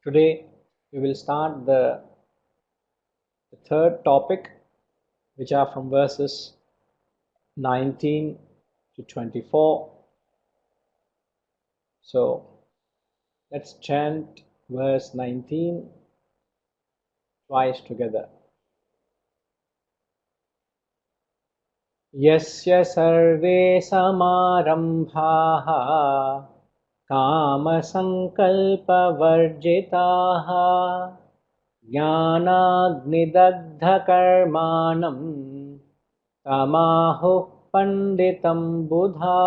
Today we will start the third topic, which are from verses 19 to 24. So let's chant verse 19 twice together. Yasya sarve samarambhaha kamasankalpavarjitaha ज्ञानाग्निदग्धकर्माणं तमाहुः पंडितं बुधा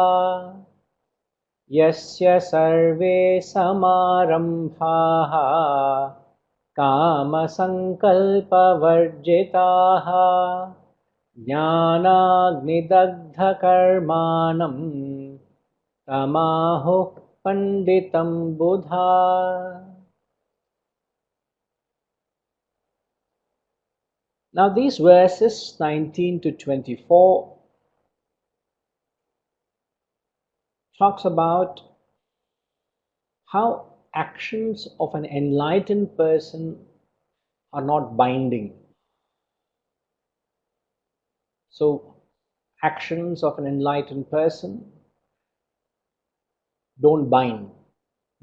यस्य सर्वे समारम्भाः कामसङ्कल्पवर्जिताः ज्ञानाग्निदग्धकर्माणं तमाहुः पंडितं बुधा. Now these verses 19 to 24 talks about how actions of an enlightened person are not binding. So actions of an enlightened person don't bind.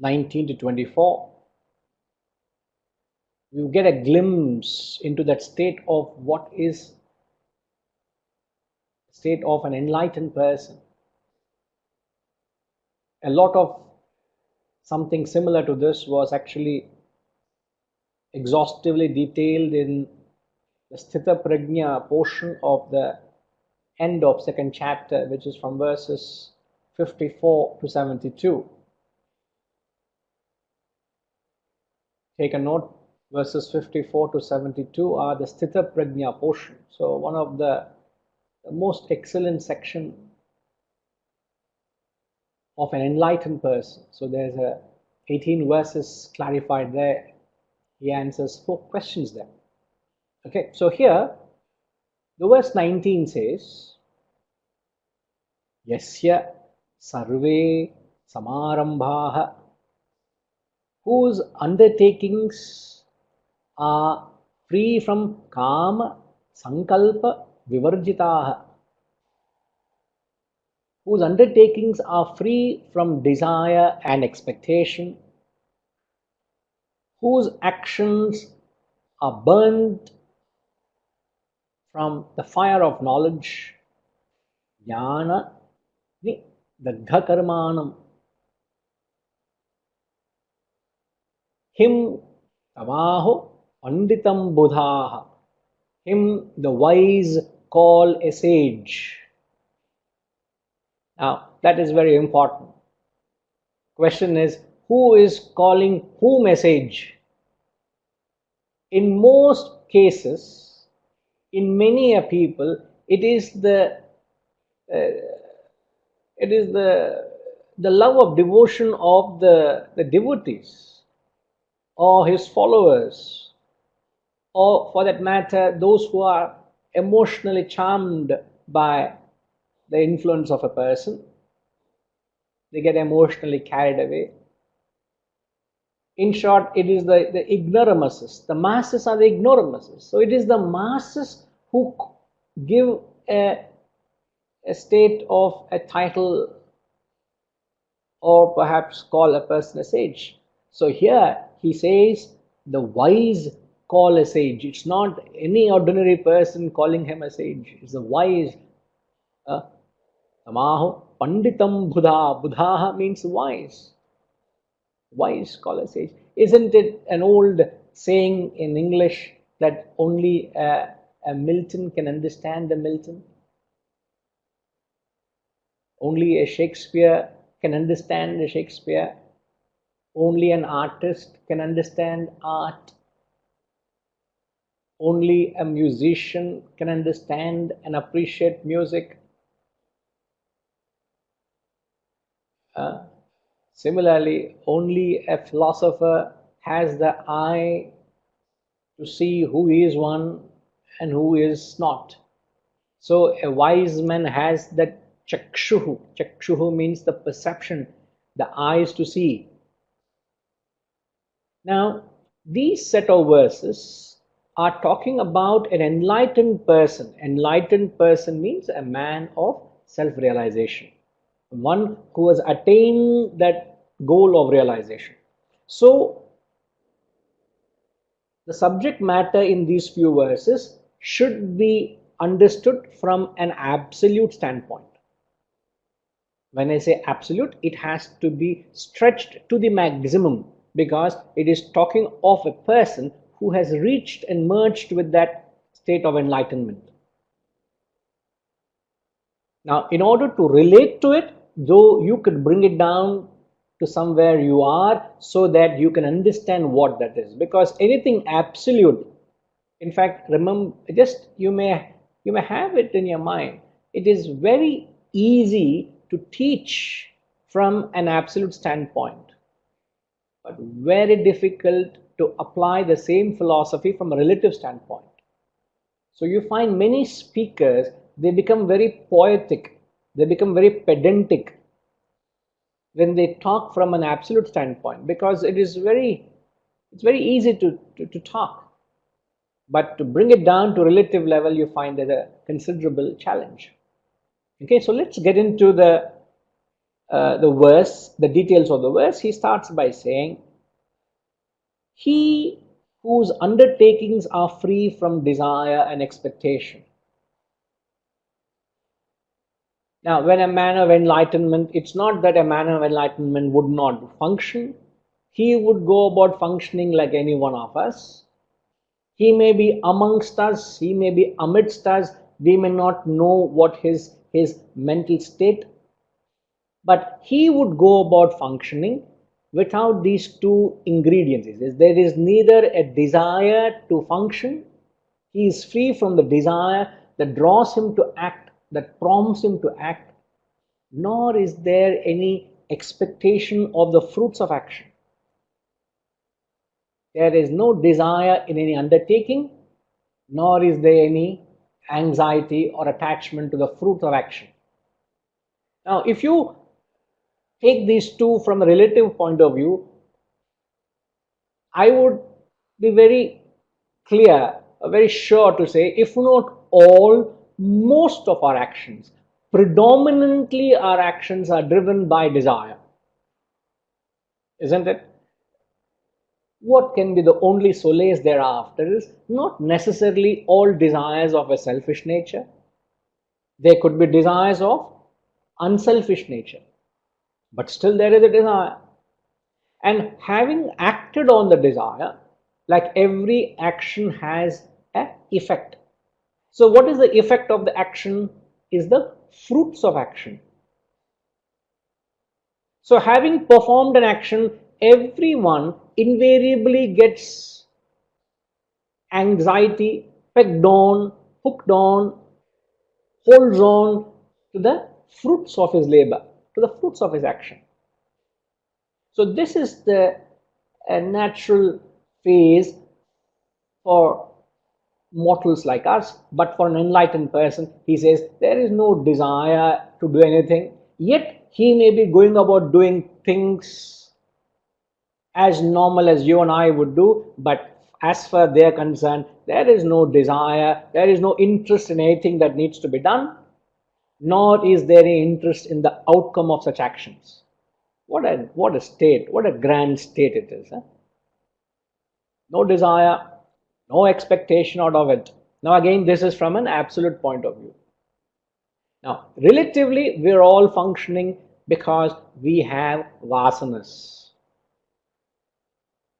19 to 24. You get a glimpse into that state of what is the state of an enlightened person. A lot of something similar to this was actually exhaustively detailed in the Sthita Prajna portion of the end of second chapter, which is from verses 54 to 72. Take a note, verses 54 to 72 are the Sthita Prajna portion. So one of the most excellent section of an enlightened person. So there's 18 verses clarified there. He answers 4 questions there. Okay, so here the verse 19 says, Yasya sarve samarambhaha, whose undertakings are free from kama sankalpa vivarjitaha, whose undertakings are free from desire and expectation, whose actions are burned from the fire of knowledge, jnana dagdha karmanam, him tamaho panditam buddhaha, him the wise call a sage. Now that is very important. Question is, who is calling whom a sage? In most cases, in many a people, it is the love of devotion of the devotees or his followers, or for that matter those who are emotionally charmed by the influence of a person. They get emotionally carried away. In short, it is the ignoramuses. The masses are the ignoramuses. So it is the masses who give a state of a title, or perhaps call a person a sage. So here he says the wise call a sage. It's not any ordinary person calling him a sage. It's the wise. Tamaho panditam buddha. Buddha means wise. Wise call a sage. Isn't it an old saying in English that only a Milton can understand a Milton? Only a Shakespeare can understand a Shakespeare. Only an artist can understand art. Only a musician can understand and appreciate music. Similarly, only a philosopher has the eye to see who is one and who is not. So a wise man has that chakshuhu. Chakshuhu means the perception, the eyes to see. Now, these set of verses are talking about an enlightened person. Enlightened person means a man of self-realization, one who has attained that goal of realization. So, the subject matter in these few verses should be understood from an absolute standpoint. When I say absolute, it has to be stretched to the maximum because it is talking of a person who has reached and merged with that state of enlightenment. Now, in order to relate to it, though you could bring it down to somewhere you are so that you can understand what that is. Because anything absolute, in fact, remember, just you may have it in your mind. It is very easy to teach from an absolute standpoint, but very difficult to apply the same philosophy from a relative standpoint. So you find many speakers, they become very poetic, they become very pedantic when they talk from an absolute standpoint because it's very easy to talk. But to bring it down to relative level, you find there's a considerable challenge. Okay, so let's get into the verse, the details of the verse. He starts by saying, "He whose undertakings are free from desire and expectation." Now, when a man of enlightenment, it's not that a man of enlightenment would not function. He would go about functioning like any one of us. He may be amongst us, he may be amidst us, we may not know what his mental state, but he would go about functioning without these two ingredients. There is neither a desire to function, he is free from the desire that draws him to act, that prompts him to act, nor is there any expectation of the fruits of action. There is no desire in any undertaking, nor is there any anxiety or attachment to the fruit of action. Now, if you take these two from a relative point of view, I would be very clear, very sure to say, if not all, most of our actions, predominantly our actions are driven by desire. Isn't it? What can be the only solace thereafter is not necessarily all desires of a selfish nature. There could be desires of unselfish nature, but still there is a desire. And having acted on the desire, like every action has an effect. So what is the effect of the action is the fruits of action. So having performed an action, everyone invariably gets anxiety, pegged on, hooked on, holds on to the fruits of his labor, to the fruits of his action. So this is the natural phase for mortals like us, but for an enlightened person, he says there is no desire to do anything, yet he may be going about doing things as normal as you and I would do, but as far as they are concerned, there is no desire, there is no interest in anything that needs to be done, nor is there any interest in the outcome of such actions. What a state, what a grand state it is. Huh? No desire, no expectation out of it. Now again, this is from an absolute point of view. Now, relatively, we're all functioning because we have vasanas.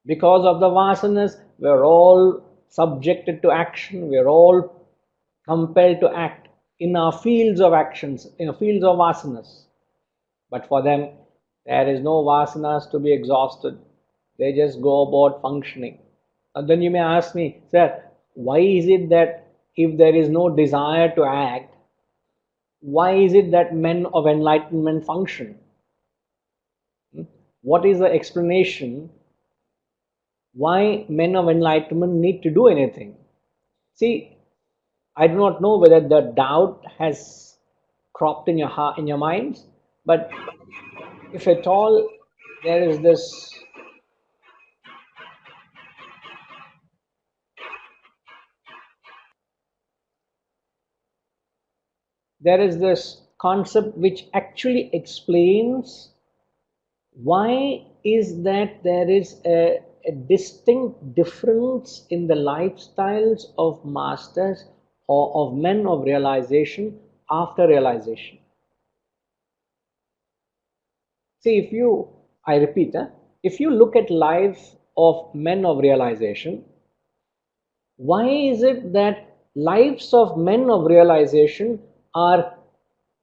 Because of the vasanas, we're all subjected to action, we're all compelled to act in our fields of actions, in our fields of vasanas. But for them, there is no vasanas to be exhausted. They just go about functioning. And then you may ask me, sir, why is it that if there is no desire to act, why is it that men of enlightenment function? What is the explanation why men of enlightenment need to do anything? See, I do not know whether the doubt has cropped in your heart, in your minds, but if at all there is this there is this concept which actually explains why is that there is a distinct difference in the lifestyles of masters or of men of realization after realization. See, I repeat, if you look at life of men of realization, why is it that lives of men of realization are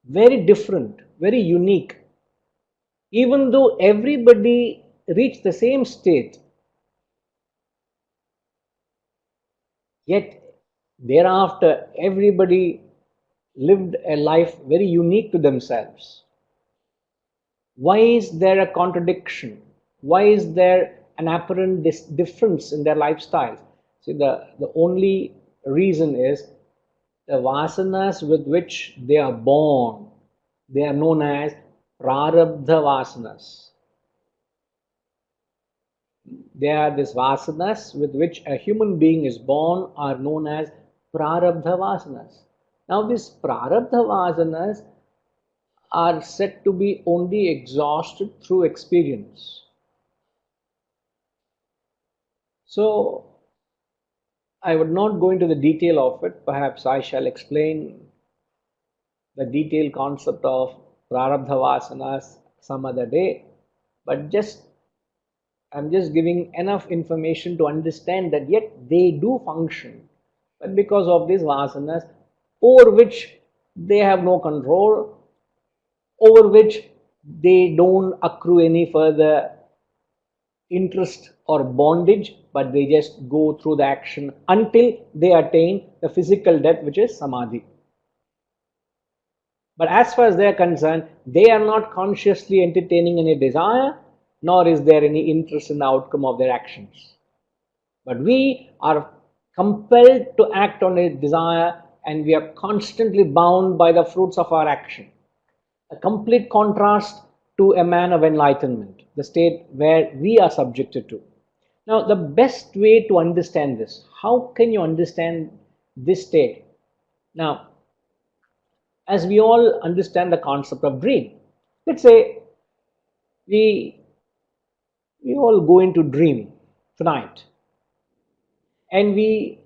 very different, very unique? Even though everybody reached the same state, yet thereafter everybody lived a life very unique to themselves. Why is there a contradiction? Why is there an apparent difference in their lifestyles? See, the only reason is the vasanas with which they are born. They are known as prarabdha vasanas. They are these vasanas with which a human being is born are known as prarabdha vasanas. Now these prarabdha vasanas are said to be only exhausted through experience. So I would not go into the detail of it. Perhaps I shall explain the detailed concept of prarabdha vasanas some other day. But I'm just giving enough information to understand that yet they do function. But because of these vasanas over which they have no control, over which they don't accrue any further interest or bondage, but they just go through the action until they attain the physical death, which is samadhi. But as far as they are concerned, they are not consciously entertaining any desire, nor is there any interest in the outcome of their actions. But we are compelled to act on a desire, and we are constantly bound by the fruits of our action. A complete contrast to a man of enlightenment, the state where we are subjected to. Now, the best way to understand this, how can you understand this state? Now, as we all understand the concept of dream, let's say we all go into dream tonight, and we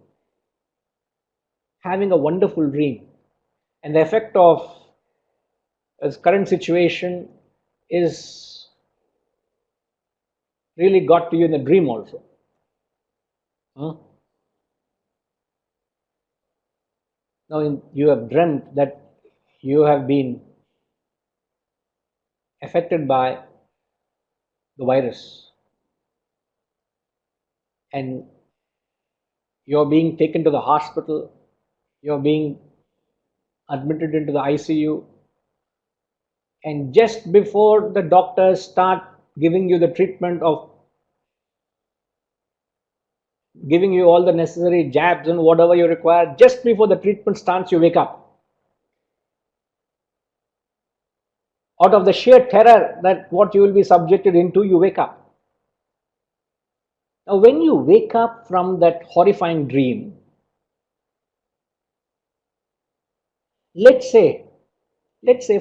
having a wonderful dream, and the effect of this current situation is really got to you in the dream also. Now you have dreamt that you have been affected by the virus, and you're being taken to the hospital, you're being admitted into the ICU, and just before the doctors start giving you the treatment of giving you all the necessary jabs and whatever you require, just before the treatment starts, you wake up. Out of the sheer terror that what you will be subjected into, you wake up. Now, when you wake up from that horrifying dream, let's say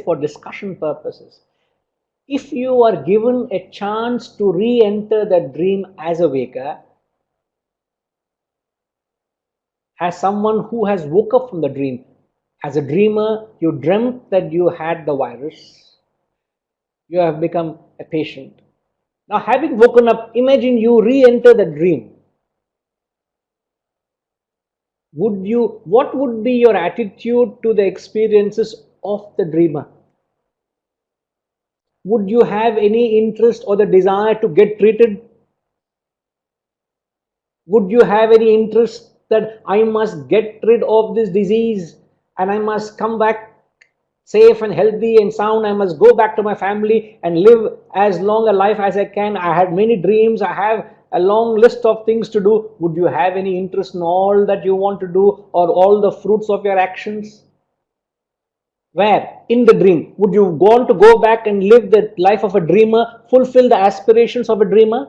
for discussion purposes, if you are given a chance to re-enter that dream as a waker, as someone who has woke up from the dream, as a dreamer, you dreamt that you had the virus, you have become a patient. Now, having woken up, imagine you re-enter the dream. What would be your attitude to the experiences of the dreamer? Would you have any interest or the desire to get treated? Would you have any interest that I must get rid of this disease and I must come back safe and healthy and sound? I must go back to my family and live as long a life as I can. I had many dreams. I have a long list of things to do. Would you have any interest in all that you want to do or all the fruits of your actions? Where? In the dream. Would you want to go back and live the life of a dreamer, fulfill the aspirations of a dreamer?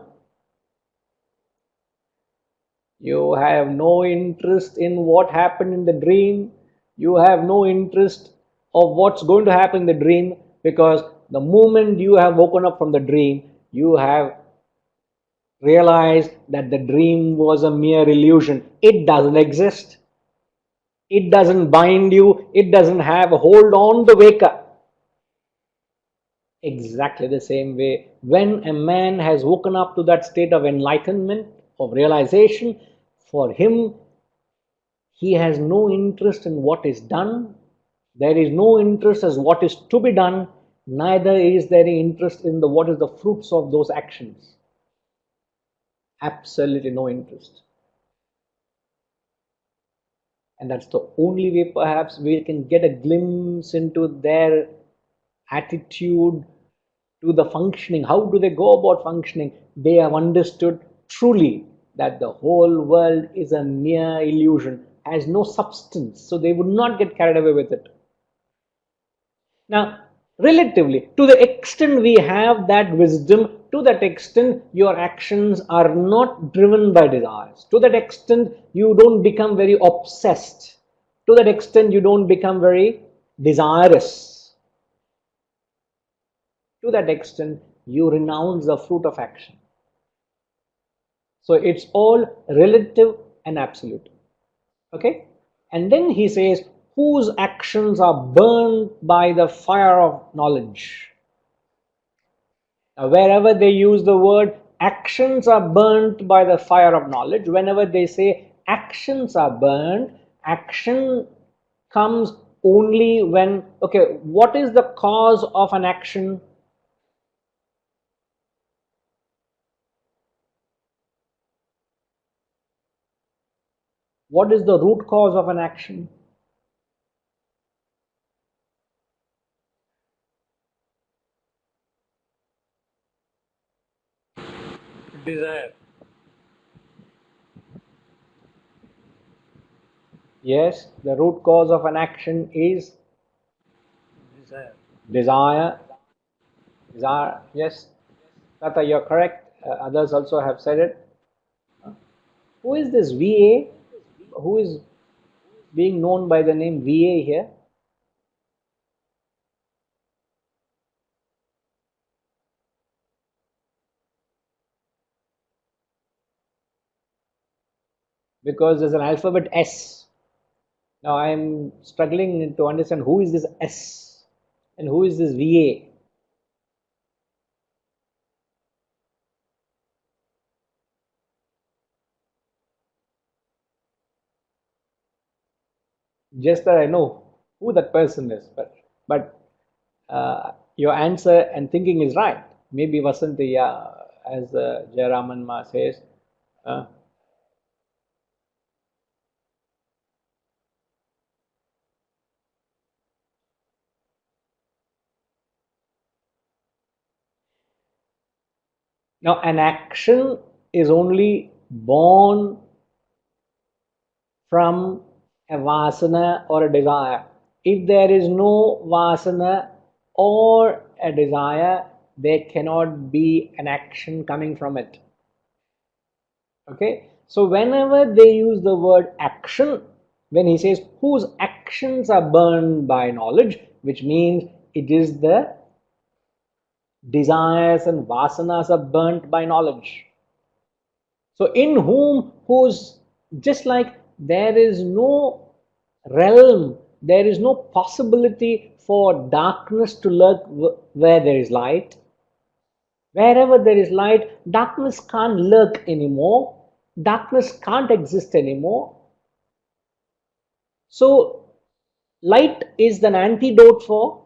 You have no interest in what happened in the dream. You have no interest of what's going to happen in the dream, because the moment you have woken up from the dream, you have realized that the dream was a mere illusion. It doesn't exist. It doesn't bind you. It doesn't have a hold on the waker. Exactly the same way, when a man has woken up to that state of enlightenment, of realization, for him, he has no interest in what is done. There is no interest as what is to be done. Neither is there any interest in the what is the fruits of those actions. Absolutely no interest. And that's the only way perhaps we can get a glimpse into their attitude to the functioning. How do they go about functioning? They have understood truly that the whole world is a mere illusion, has no substance, so they would not get carried away with it. Now, relatively, to the extent we have that wisdom, to that extent your actions are not driven by desires. To that extent you don't become very obsessed. To that extent you don't become very desirous. To that extent you renounce the fruit of action. So it's all relative and absolute. Okay? And then he says, whose actions are burned by the fire of knowledge. Now, wherever they use the word actions are burnt by the fire of knowledge, whenever they say actions are burned, action comes only when, okay, what is the cause of an action? What is the root cause of an action? Desire. Yes, the root cause of an action is Desire. desire. Desire, yes. Tata, you're correct. Others also have said it. Who is this VA? Who is being known by the name VA here? Because there's an alphabet S. Now I'm struggling to understand who is this S and who is this VA. Just that I know who that person is, but your answer and thinking is right. Maybe Vasanti, yeah, as Jayaraman Ma says. Uh, Now an action is only born from a vasana or a desire. If there is no vasana or a desire, there cannot be an action coming from it. Okay, so whenever they use the word action, when he says whose actions are burned by knowledge, which means it is the desires and vasanas are burnt by knowledge. So in whom, whose, just like there is no realm, there is no possibility for darkness to lurk where there is light. Wherever there is light, darkness can't lurk anymore. Darkness can't exist anymore. So light is an antidote for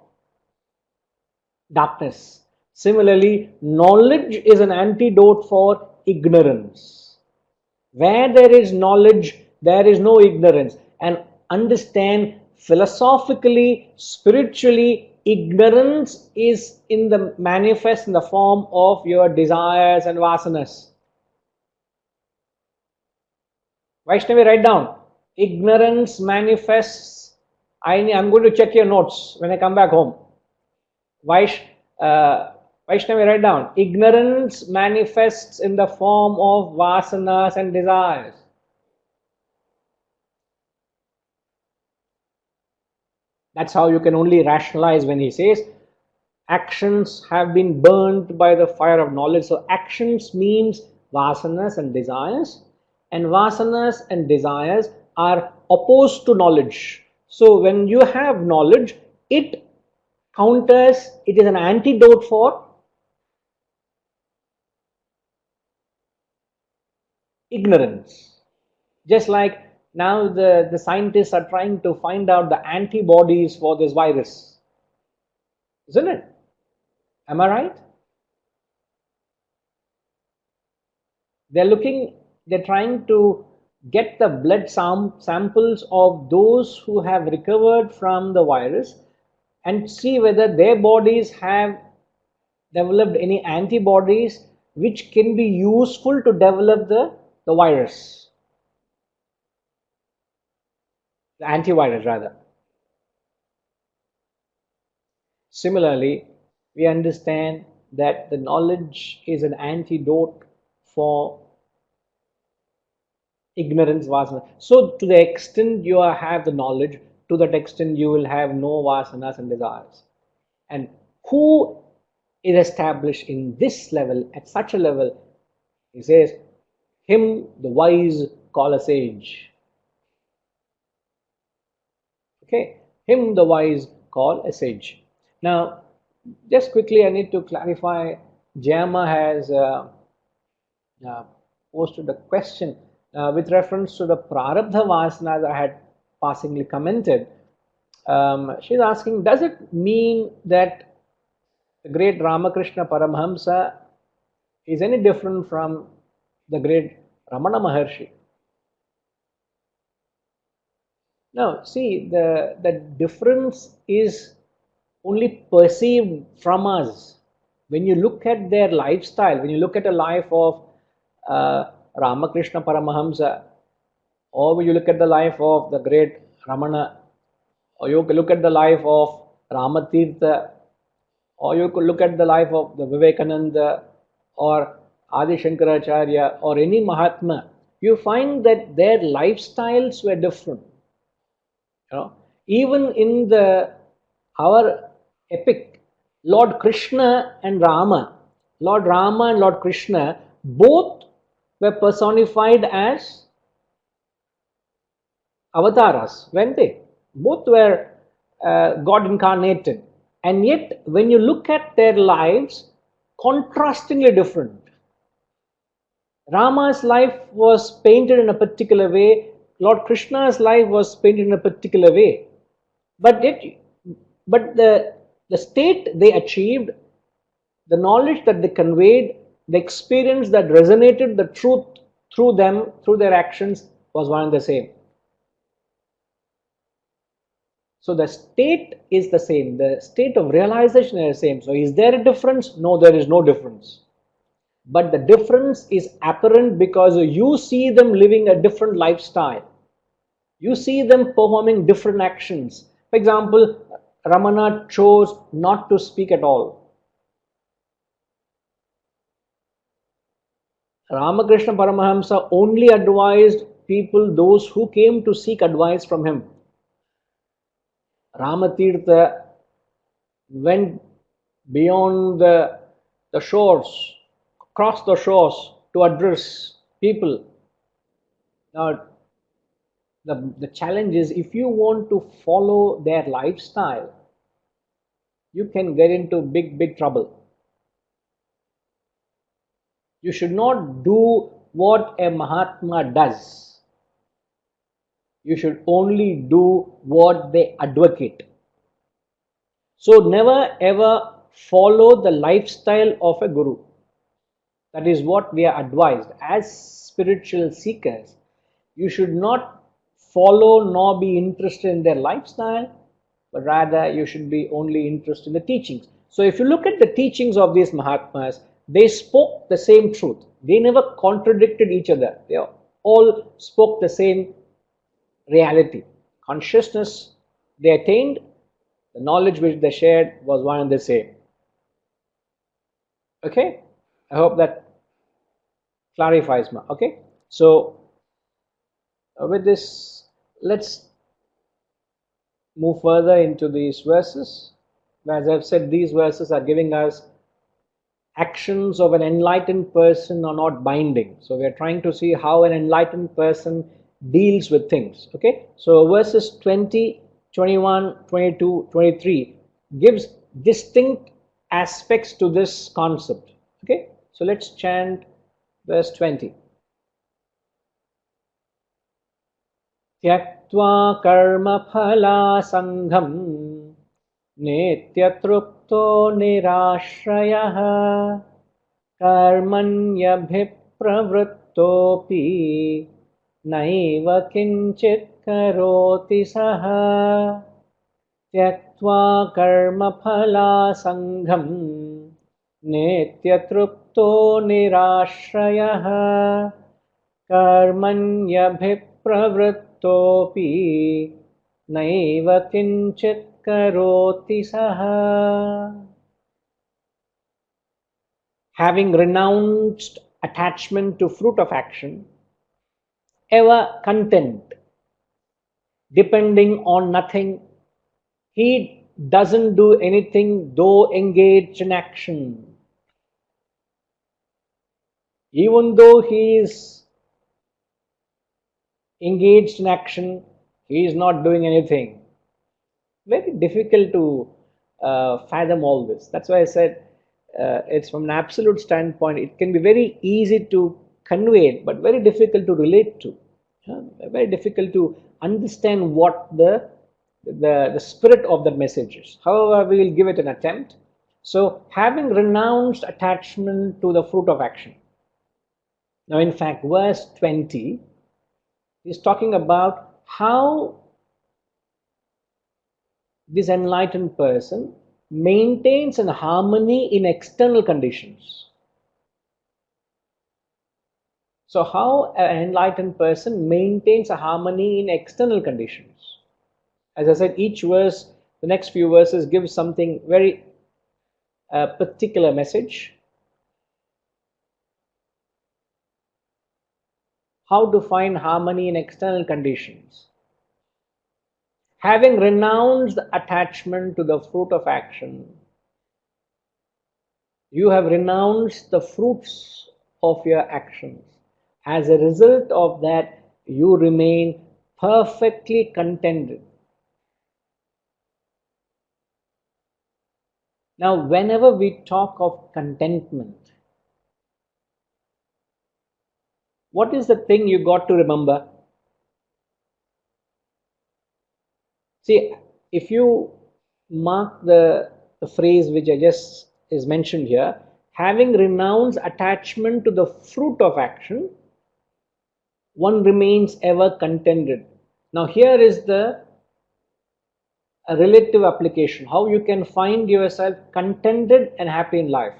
darkness. Similarly, knowledge is an antidote for ignorance. Where there is knowledge, there is no ignorance. And understand, philosophically, spiritually, ignorance is in the manifest in the form of your desires and vasanas. Vaishnavi, write down. Ignorance manifests. I'm going to check your notes when I come back home. Vaishnavi, write down. Ignorance manifests in the form of vasanas and desires. That's how you can only rationalize when he says actions have been burnt by the fire of knowledge. So actions means vasanas and desires, and vasanas and desires are opposed to knowledge. So when you have knowledge, it counters, it is an antidote for ignorance. Just like now the scientists are trying to find out the antibodies for this virus, isn't it? Am I right? They're trying to get the blood samples of those who have recovered from the virus and see whether their bodies have developed any antibodies which can be useful to develop the virus, the antivirus rather. Similarly, we understand that the knowledge is an antidote for ignorance, vasana. So to the extent you have the knowledge, to that extent you will have no vasanas and desires. And who is established in this level, at such a level? He says, him the wise call a sage. Okay, him the wise call a sage. Now, just quickly, I need to clarify. Jama has uh, posted a question with reference to the prarabdha vasanas I had passingly commented. She's asking, does it mean that the great Ramakrishna Paramahamsa is any different from the great Ramana Maharshi? Now, see, the difference is only perceived from us. When you look at their lifestyle, when you look at a life of Ramakrishna Paramahamsa, or when you look at the life of the great Ramana, or you look at the life of Ramatirtha, or you could look at the life of the Vivekananda or Adi Shankaracharya or any Mahatma, you find that their lifestyles were different. You know, even in our epic, Lord Krishna and Rama and Lord Krishna both were personified as avatars, weren't they? Both were God incarnated, and yet when you look at their lives, contrastingly different. Rama's life was painted in a particular way, Lord Krishna's life was painted in a particular way. But the state they achieved, the knowledge that they conveyed, the experience that resonated, the truth through them, through their actions, was one and the same. So the state is the same, the state of realization is the same. So is there a difference? No, there is no difference. But the difference is apparent because you see them living a different lifestyle. You see them performing different actions. For example, Ramana chose not to speak at all. Ramakrishna Paramahamsa only advised people, those who came to seek advice from him. Ramatirtha went beyond the shores, crossed the shores to address people. Now, the challenge is, if you want to follow their lifestyle, you can get into big trouble. You should not do what a Mahatma does. You should only do what they advocate. So never ever follow the lifestyle of a guru. That is what we are advised. As spiritual seekers, you should not follow nor be interested in their lifestyle, but rather you should be only interested in the teachings. So if you look at the teachings of these Mahatmas, they spoke the same truth. They never contradicted each other. They all spoke the same reality. Consciousness they attained, the knowledge which they shared was one and the same. Okay? I hope that clarifies. Okay? So with this, let's move further into these verses. As I've said, these verses are giving us actions of an enlightened person are not binding. So we are trying to see how an enlightened person deals with things. Okay, so verses 20, 21, 22, 23 gives distinct aspects to this concept. Okay, so let's chant verse 20. त्यक्त्वा कर्मफलासङ्गं नित्यतृप्तो निराश्रयः कर्मण्यभिप्रवृत्तोऽपि नैव किञ्चित् करोति सः त्यक्त्वा कर्मफलासङ्गं नित्यतृप्तो निराश्रयः कर्मण्यभिप्रवृत्तोऽपि नैव किञ्चित् करोति सः. Having renounced attachment to fruit of action, ever content, depending on nothing, he doesn't do anything though engaged in action. Even though he is engaged in action, he is not doing anything. Very difficult to fathom all this. That's why I said it's from an absolute standpoint. It can be very easy to convey it, but very difficult to relate to. Very difficult to understand what the spirit of that message is. However, we will give it an attempt. So, having renounced attachment to the fruit of action. Now, in fact, verse 20 is talking about how this enlightened person maintains an harmony in external conditions. So, how an enlightened person maintains a harmony in external conditions. As I said, each verse, the next few verses give something very particular message. How to find harmony in external conditions. Having renounced attachment to the fruit of action, you have renounced the fruits of your actions. As a result of that, you remain perfectly contented. Now, whenever we talk of contentment, what is the thing you got to remember? See, if you mark the phrase which I just is mentioned here, having renounced attachment to the fruit of action, one remains ever contented. Now, here is a relative application, how you can find yourself contented and happy in life.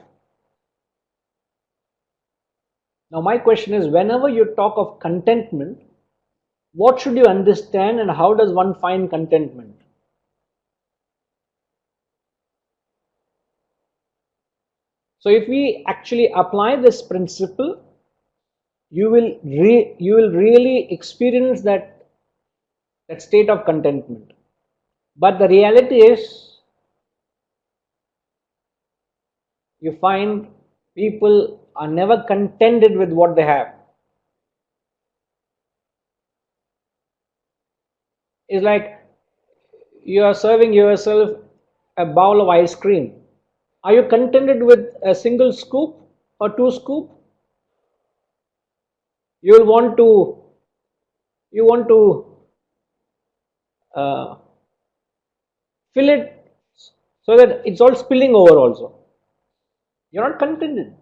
Now, my question is, whenever you talk of contentment, what should you understand and how does one find contentment? So, if we actually apply this principle, you will really experience that state of contentment. But the reality is, you find people are never contented with what they have. It's like you are serving yourself a bowl of ice cream. Are you contented with a single scoop or two scoops? You want to fill it so that it's all spilling over also. You're not contented.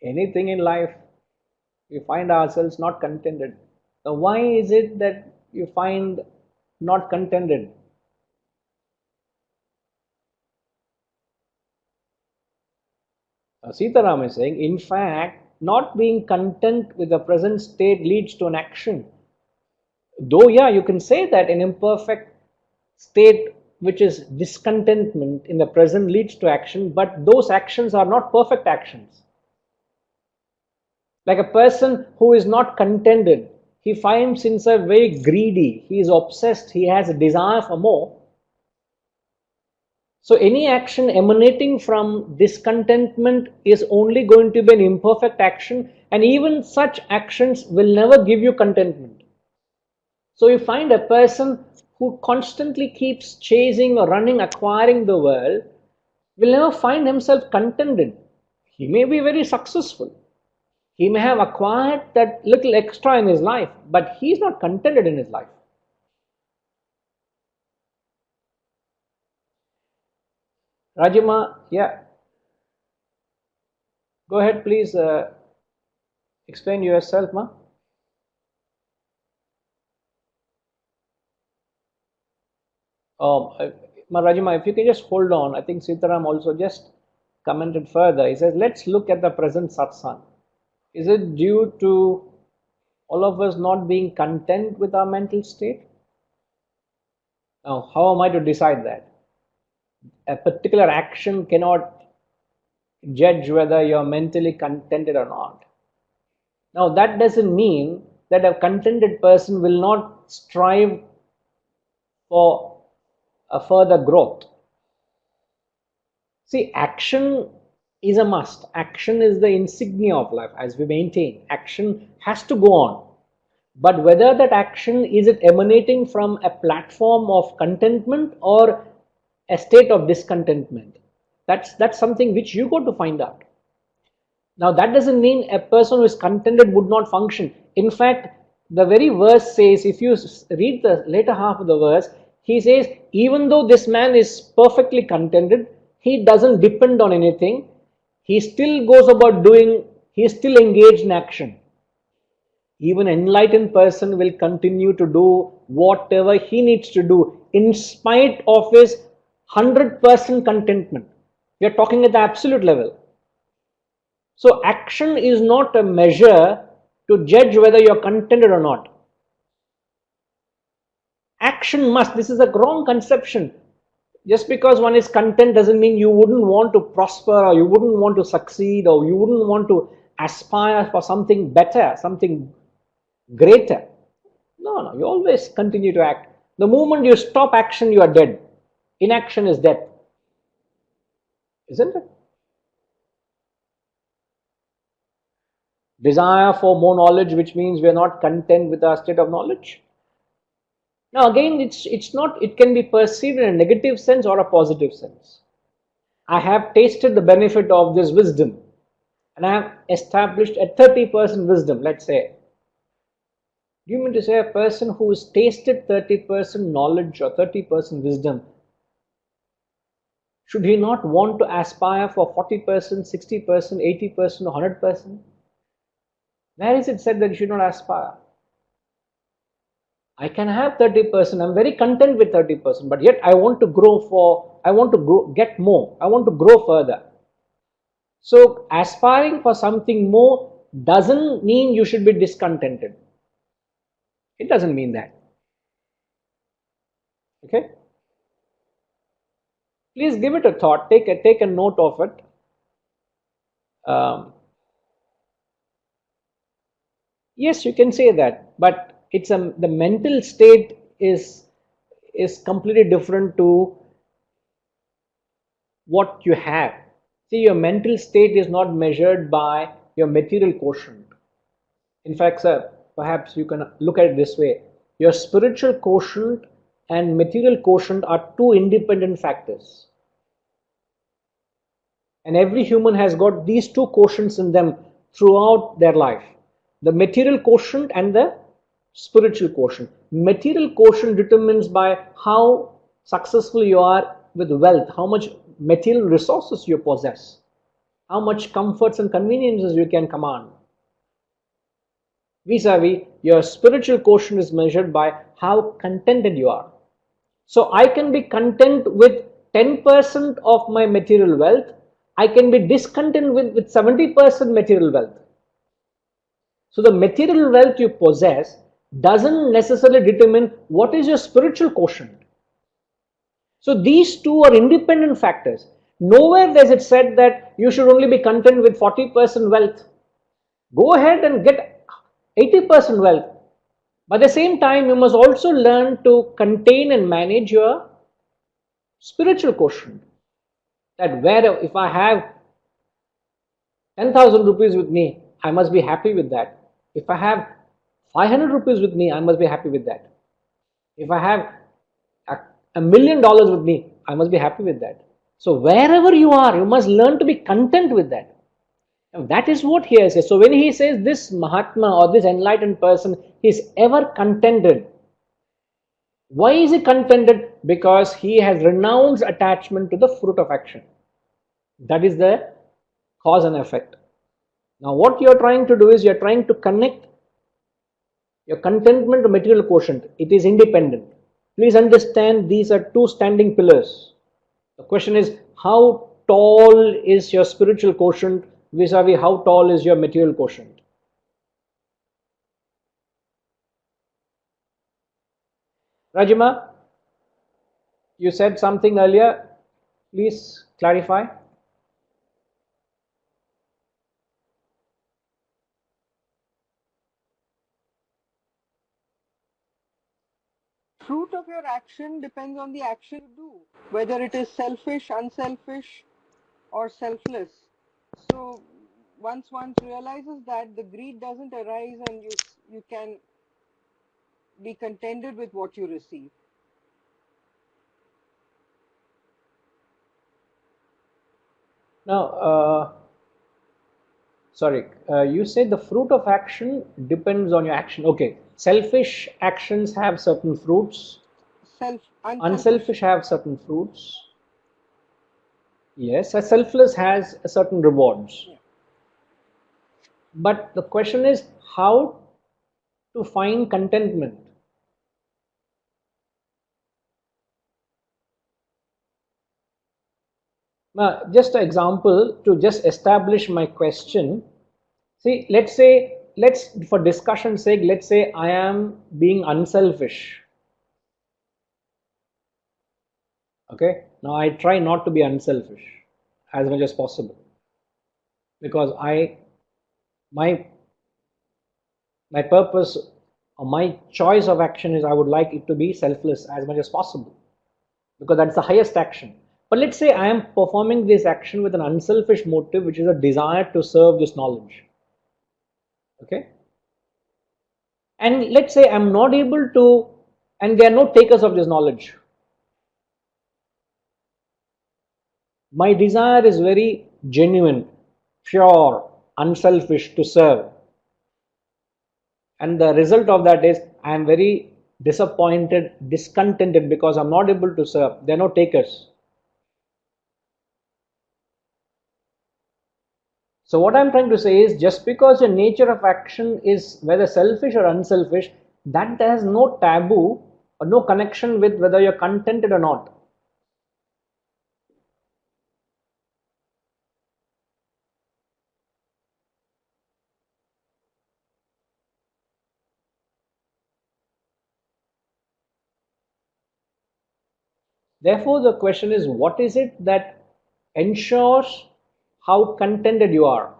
Anything in life, we find ourselves not contented. Now, why is it that you find not contented? Sitaram is saying, in fact, not being content with the present state leads to an action. Though, yeah, you can say that an imperfect state which is discontentment in the present leads to action, but those actions are not perfect actions. Like a person who is not contented, he finds himself very greedy, he is obsessed, he has a desire for more. So any action emanating from discontentment is only going to be an imperfect action, and even such actions will never give you contentment. So you find a person who constantly keeps chasing or running, acquiring the world, will never find himself contented. He may be very successful. He may have acquired that little extra in his life, but he is not contented in his life. Rajima, yeah. Go ahead, please explain yourself, ma. Rajima, if you can just hold on. I think Sitaram also just commented further. He says, let's look at the present satsang. Is it due to all of us not being content with our mental state? Now, how am I to decide that? A particular action cannot judge whether you're mentally contented or not. Now, that doesn't mean that a contented person will not strive for a further growth. See, action is a must. Action is the insignia of life, as we maintain. Action has to go on. But whether that action is it emanating from a platform of contentment or a state of discontentment, that's something which you got to find out. Now that doesn't mean a person who is contented would not function. In fact, the very verse says, if you read the later half of the verse, he says, even though this man is perfectly contented, he doesn't depend on anything, he still goes about doing, he is still engaged in action. Even an enlightened person will continue to do whatever he needs to do in spite of his 100% contentment. We are talking at the absolute level. So action is not a measure to judge whether you are contented or not. Action must, this is a wrong conception. Just because one is content doesn't mean you wouldn't want to prosper or you wouldn't want to succeed or you wouldn't want to aspire for something better, something greater. No, you always continue to act. The moment you stop action, you are dead. Inaction is death. Isn't it? Desire for more knowledge, which means we are not content with our state of knowledge. Now again, it's not, it can be perceived in a negative sense or a positive sense. I have tasted the benefit of this wisdom and I have established a 30% wisdom, let's say. Do you mean to say a person who has tasted 30% knowledge or 30% wisdom, should he not want to aspire for 40%, 60%, 80% or 100%? Where is it said that you should not aspire? I can have 30%, I'm very content with 30%, but yet I want to get more, I want to grow further. So aspiring for something more doesn't mean you should be discontented. It doesn't mean that. Okay? Please give it a thought, take a note of it. Yes, you can say that, but the mental state is completely different to what you have. See, your mental state is not measured by your material quotient. In fact, sir, perhaps you can look at it this way. Your spiritual quotient and material quotient are two independent factors. And every human has got these two quotients in them throughout their life. The material quotient and the spiritual quotient. Material quotient determines by how successful you are with wealth, how much material resources you possess, how much comforts and conveniences you can command. Vis-a-vis, your spiritual quotient is measured by how contented you are. So I can be content with 10% of my material wealth, I can be discontent with 70% material wealth. So the material wealth you possess doesn't necessarily determine what is your spiritual quotient. So these two are independent factors. Nowhere does it said that you should only be content with 40% wealth. Go ahead and get 80% wealth. But at the same time, you must also learn to contain and manage your spiritual quotient. That where if I have 10,000 rupees with me, I must be happy with that. If I have 500 rupees with me, I must be happy with that. If I have $1 million with me, I must be happy with that. So wherever you are, you must learn to be content with that. And that is what here says. So when he says this Mahatma or this enlightened person is ever contented, why is he contented? Because he has renounced attachment to the fruit of action. That is the cause and effect. Now what you are trying to do is you are trying to connect your contentment to material quotient. It is independent. Please understand these are two standing pillars. The question is how tall is your spiritual quotient vis-a-vis how tall is your material quotient. Rajima, you said something earlier. Please clarify. Fruit of your action depends on the action you do, whether it is selfish, unselfish, or selfless. So once one realizes that, the greed doesn't arise, and you can be contented with what you receive. Now, sorry, you said the fruit of action depends on your action. Okay, selfish actions have certain fruits, Unselfish. unselfish have certain fruits. Yes, a selfless has a certain rewards. Yeah. But the question is how to find contentment. Now, just an example to just establish my question. See, let's for discussion's sake, let's say I am being unselfish. Okay, now I try not to be unselfish as much as possible because my my purpose or my choice of action is I would like it to be selfless as much as possible because that's the highest action. But let's say I am performing this action with an unselfish motive, which is a desire to serve this knowledge. Okay, and let's say I'm not able to, and there are no takers of this knowledge. My desire is very genuine, pure, unselfish to serve. And the result of that is I am very disappointed, discontented because I'm not able to serve. There are no takers. So what I'm trying to say is just because your nature of action is whether selfish or unselfish, that has no taboo or no connection with whether you're contented or not. Therefore, the question is what is it that ensures how contented you are?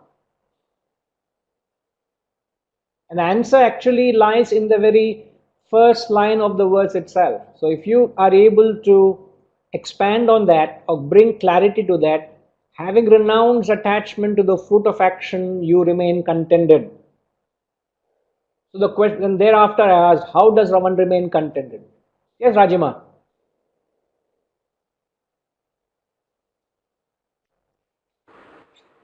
And the answer actually lies in the very first line of the verse itself. So if you are able to expand on that or bring clarity to that, having renounced attachment to the fruit of action, you remain contented. So the question thereafter I asked, how does one remain contented? Yes, Rajima.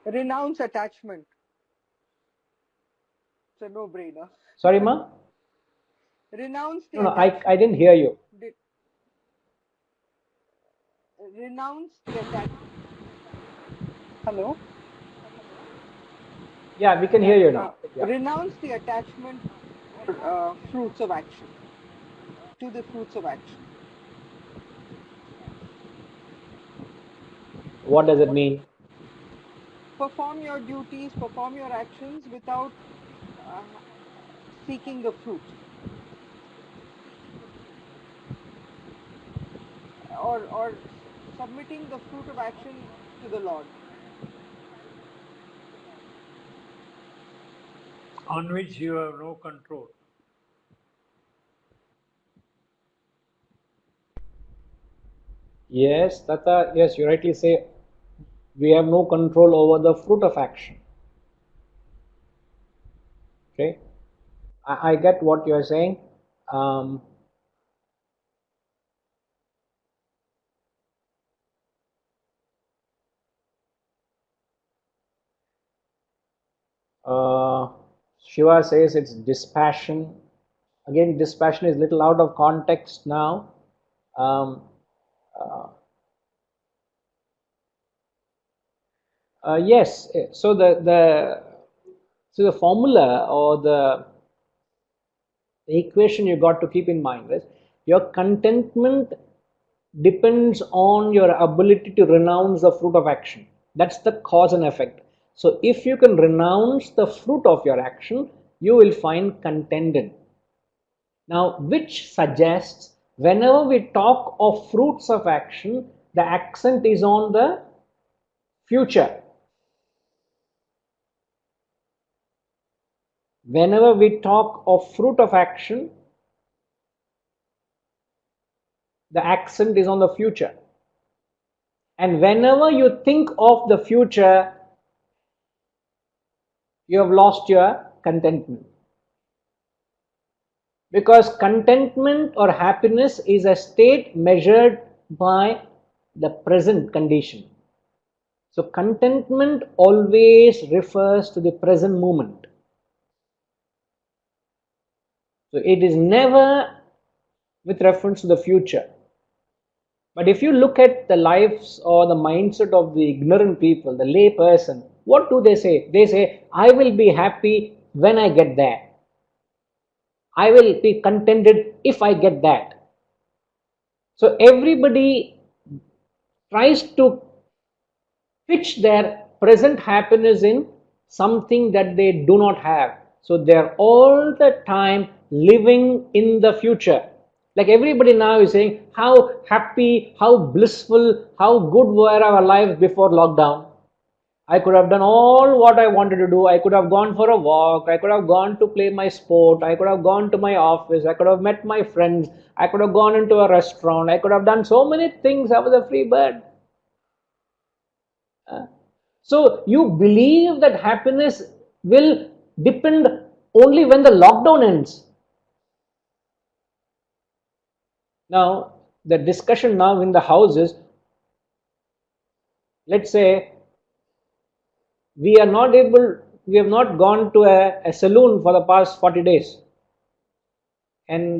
Renounce attachment. It's a no-brainer. Sorry, ma? Renounce the No, attachment. I didn't hear you. Renounce the attachment. Hello? Yeah, we can Yeah. hear you now. Yeah. Renounce the attachment for fruits of action, to the fruits of action. What does it mean? Perform your duties, perform your actions without uh, seeking the fruit, or submitting the fruit of action to the Lord. on which you have no control. Yes, Tata, yes, you rightly say we have no control over the fruit of action. Okay, I get what you are saying. Um, uh, Shiva says it's dispassion. Again, dispassion is little out of context now. Um, uh, yes, so the formula or the equation you got to keep in mind is your contentment depends on your ability to renounce the fruit of action. That's the cause and effect. So if you can renounce the fruit of your action, you will find contented. Now, which suggests whenever we talk of fruits of action, the accent is on the future. Whenever we talk of fruit of action, the accent is on the future. And whenever you think of the future, you have lost your contentment. Because contentment or happiness is a state measured by the present condition. So contentment always refers to the present moment. So it is never with reference to the future. But if you look at the lives or the mindset of the ignorant people, the lay person, what do they say? They say, I will be happy when I get there. I will be contented if I get that. So everybody tries to pitch their present happiness in something that they do not have. So they're all the time living in the future. Like everybody now is saying how happy, how blissful, how good were our lives before lockdown. I could have done all what I wanted to do. I could have gone for a walk. I could have gone to play my sport. I could have gone to my office. I could have met my friends. I could have gone into a restaurant. I could have done so many things. I was a free bird. So you believe that happiness will depend only when the lockdown ends. Now, the discussion now in the house is, let's say we have not gone to a saloon for the past 40 days. And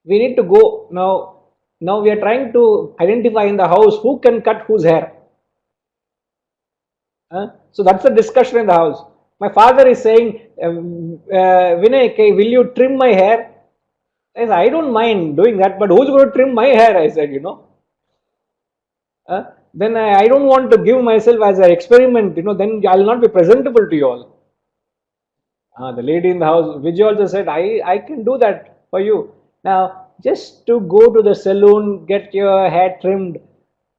we need to go now. Now we are trying to identify in the house who can cut whose hair. So that's the discussion in the house. My father is saying, Vinay, will you trim my hair? I said, I don't mind doing that, but who's going to trim my hair? I said, then I don't want to give myself as an experiment, then I'll not be presentable to you all. The lady in the house, Vijay also said, I can do that for you. Now, just to go to the salon, get your hair trimmed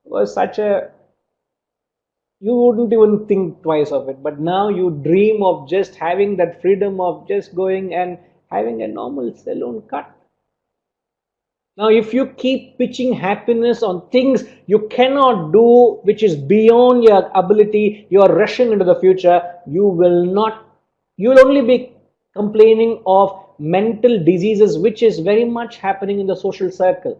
was such a, you wouldn't even think twice of it. But now you dream of just having that freedom of just going and having a normal salon cut. Now, if you keep pitching happiness on things you cannot do, which is beyond your ability, you are rushing into the future, you will only be complaining of mental diseases, which is very much happening in the social circle.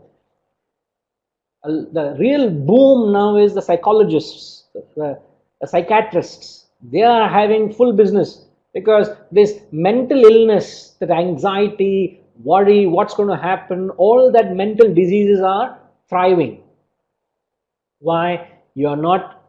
The real boom now is the psychologists, the psychiatrists. They are having full business because this mental illness, that anxiety, worry, what's going to happen, all that mental diseases are thriving. Why? You are not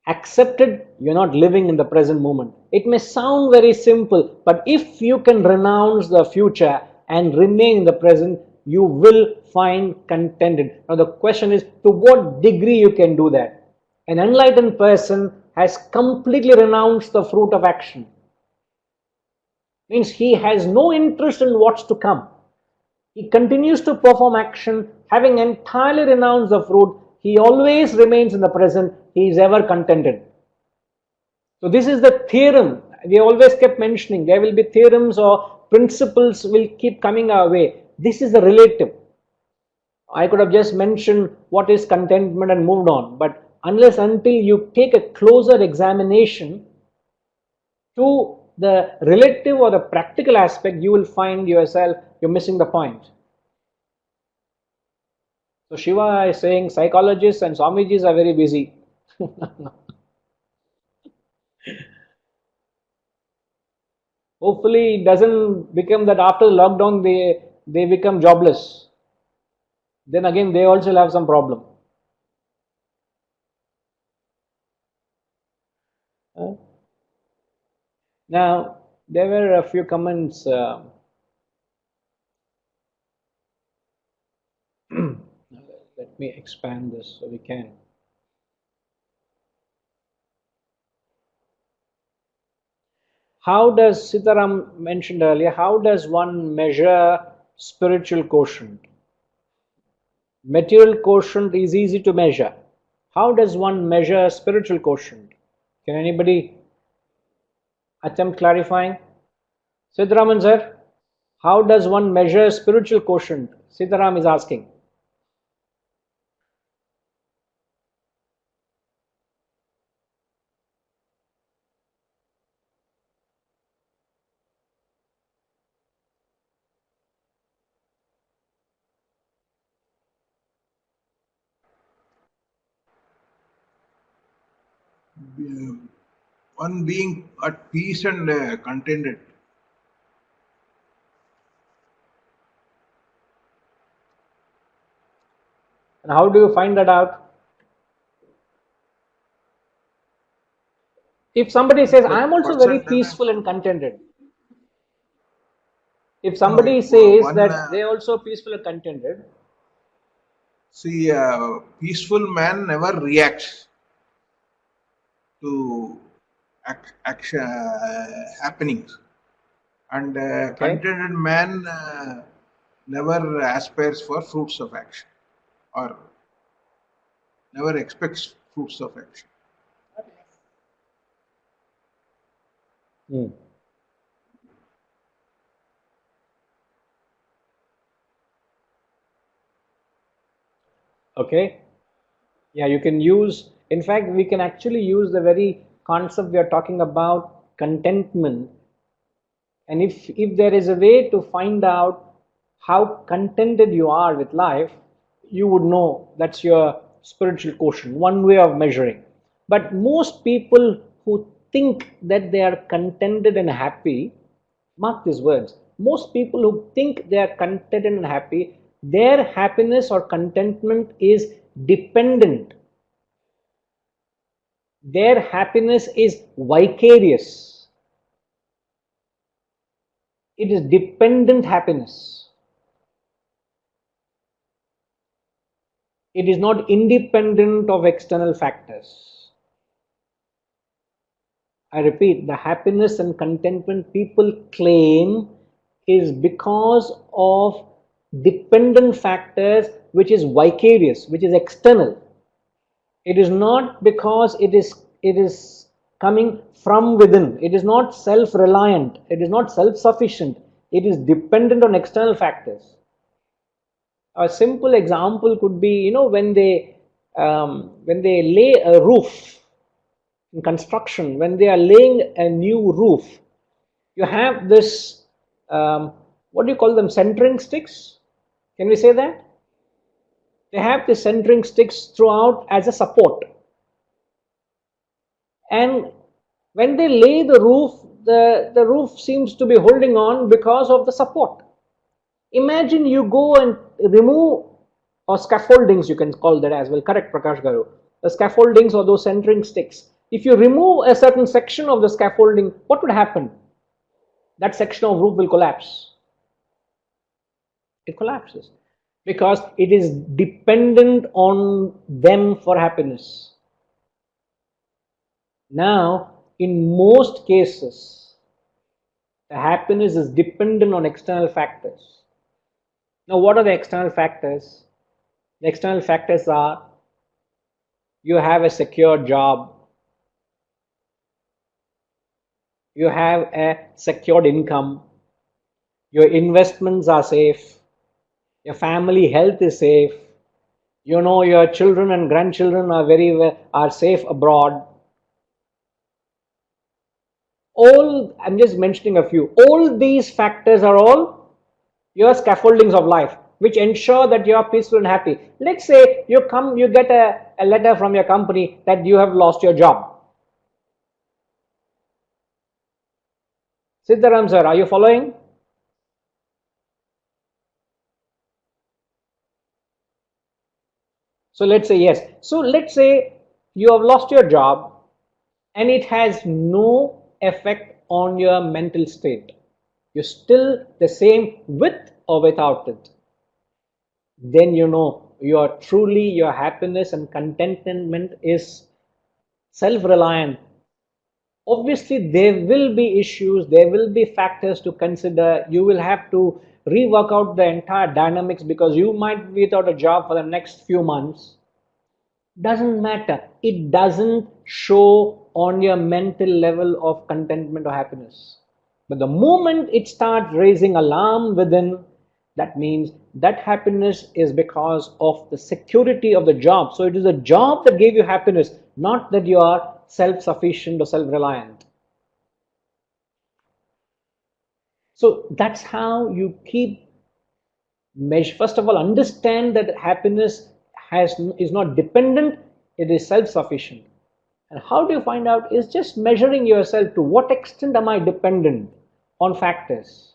accepted, you're not living in the present moment. It may sound very simple, but if you can renounce the future and remain in the present, you will find contented. Now the question is, to what degree you can do that? An enlightened person has completely renounced the fruit of action. Means he has no interest in what's to come. He continues to perform action, having entirely renounced the fruit. He always remains in the present. He is ever contented. So this is the theorem. We always kept mentioning. There will be theorems or principles will keep coming our way. This is the relative. I could have just mentioned what is contentment and moved on, but unless until you take a closer examination to the relative or the practical aspect, you will find yourself you're missing the point. So Shiva is saying psychologists and Swamijis are very busy. Hopefully it doesn't become that after the lockdown they become jobless. Then again they also will have some problem. Uh, Now there were a few comments. Let me expand this so we can. How does Sitaram mentioned earlier? How does one measure spiritual quotient? Material quotient is easy to measure. How does one measure spiritual quotient? Can anybody attempt clarifying? Sitaraman sir, how does one measure spiritual quotient? Sitaram is asking. One being at peace and contented. And how do you find that out? If somebody says, I That am also very person doesn't. peaceful and contented. If No, somebody if says one that they are also peaceful and contented, see a peaceful man never reacts to action happenings, and okay, contented man never aspires for fruits of action or never expects fruits of action. hmm, okay, yeah, you can use, in fact, we can actually use the very concept we are talking about, contentment. And if there is a way to find out how contented you are with life, you would know that's your spiritual quotient, one way of measuring. But most people who think that they are contented and happy, mark these words, most people who think they are contented and happy, their happiness or contentment is dependent. Their happiness is vicarious. It is dependent happiness. It is not independent of external factors. I repeat, the happiness and contentment people claim is because of dependent factors which is vicarious, which is external. It is not because it is coming from within. It is not self-reliant. It is not self-sufficient. It is dependent on external factors. A simple example could be, when they lay a roof in construction, when they are laying a new roof, you have this, what do you call them, centering sticks? Can we say that? They have the centering sticks throughout as a support. And when they lay the roof, the roof seems to be holding on because of the support. Imagine you go and remove, or scaffoldings, you can call that as well, correct Prakash Garu, the scaffoldings or those centering sticks. If you remove a certain section of the scaffolding, what would happen? That section of roof will collapse. It collapses because it is dependent on them for happiness. Now, in most cases, the happiness is dependent on external factors. Now, what are the external factors? The external factors are, you have a secure job, you have a secured income, your investments are safe, Your family health is safe. You know your children and grandchildren are are safe abroad. All, I'm just mentioning a few. All these factors are all your scaffoldings of life, which ensure that you are peaceful and happy. Let's say you get a letter from your company that you have lost your job. Siddharam sir, are you following? So let's say yes. So let's say you have lost your job and it has no effect on your mental state. You're still the same with or without it. Then you know your happiness and contentment is self-reliant. Obviously, there will be issues, there will be factors to consider. You will have to rework out the entire dynamics because you might be without a job for the next few months. Doesn't matter. It doesn't show on your mental level of contentment or happiness. But the moment it starts raising alarm within, that means that happiness is because of the security of the job. So it is a job that gave you happiness, not that you are self-sufficient or self-reliant. So that's how you keep measure. First of all, understand that happiness is not dependent, it is self-sufficient. And how do you find out? Is just measuring yourself to what extent am I dependent on factors.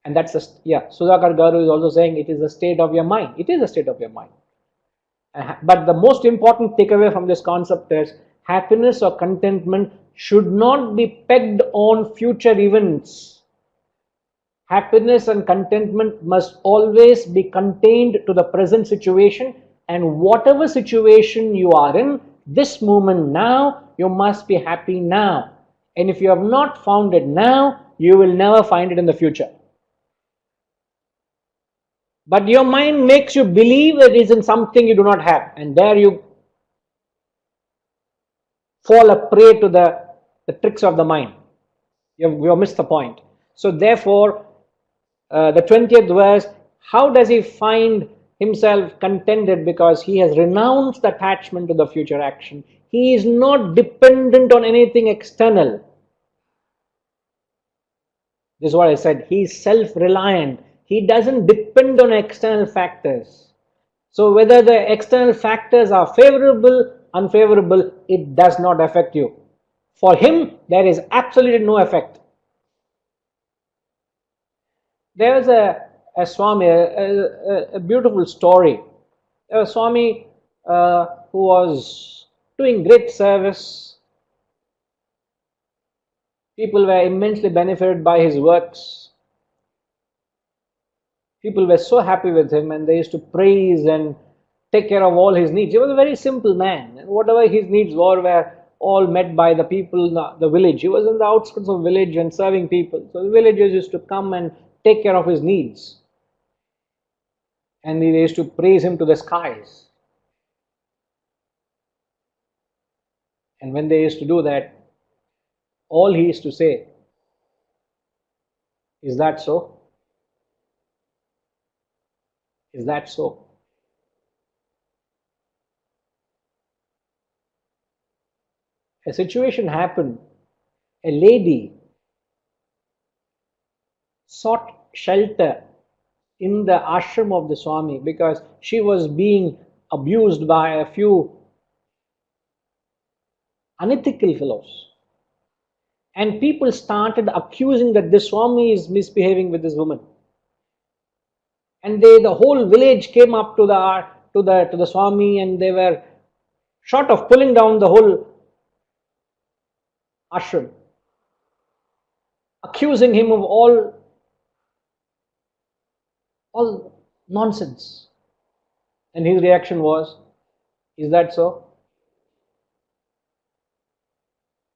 And that's Sudhakar Garu is also saying it is a state of your mind. It is a state of your mind. But the most important takeaway from this concept is happiness or contentment should not be pegged on future events. Happiness and contentment must always be contained to the present situation, and whatever situation you are in, this moment now, you must be happy now. And if you have not found it now, you will never find it in the future. But your mind makes you believe it is in something you do not have, and there you fall a prey to the tricks of the mind. You've missed the point. So therefore, the 20th verse, how does he find himself contented? Because he has renounced attachment to the future action. He is not dependent on anything external. This is what I said. He is self-reliant. He doesn't depend on external factors. So whether the external factors are favorable, unfavorable, it does not affect you. For him, there is absolutely no effect. There was a Swami, a beautiful story. There was a Swami who was doing great service. People were immensely benefited by his works. People were so happy with him and they used to praise and take care of all his needs. He was a very simple man, and whatever his needs were all met by the people in the village. He was in the outskirts of the village and serving people. So the villagers used to come and take care of his needs. And they used to praise him to the skies. And when they used to do that, all he used to say, is that so? Is that so? A situation happened. A lady sought shelter in the ashram of the Swami because she was being abused by a few unethical fellows. And people started accusing that the Swami is misbehaving with this woman. And the whole village came up to the Swami, and they were short of pulling down the whole ashram, accusing him of all nonsense. And his reaction was, is that so?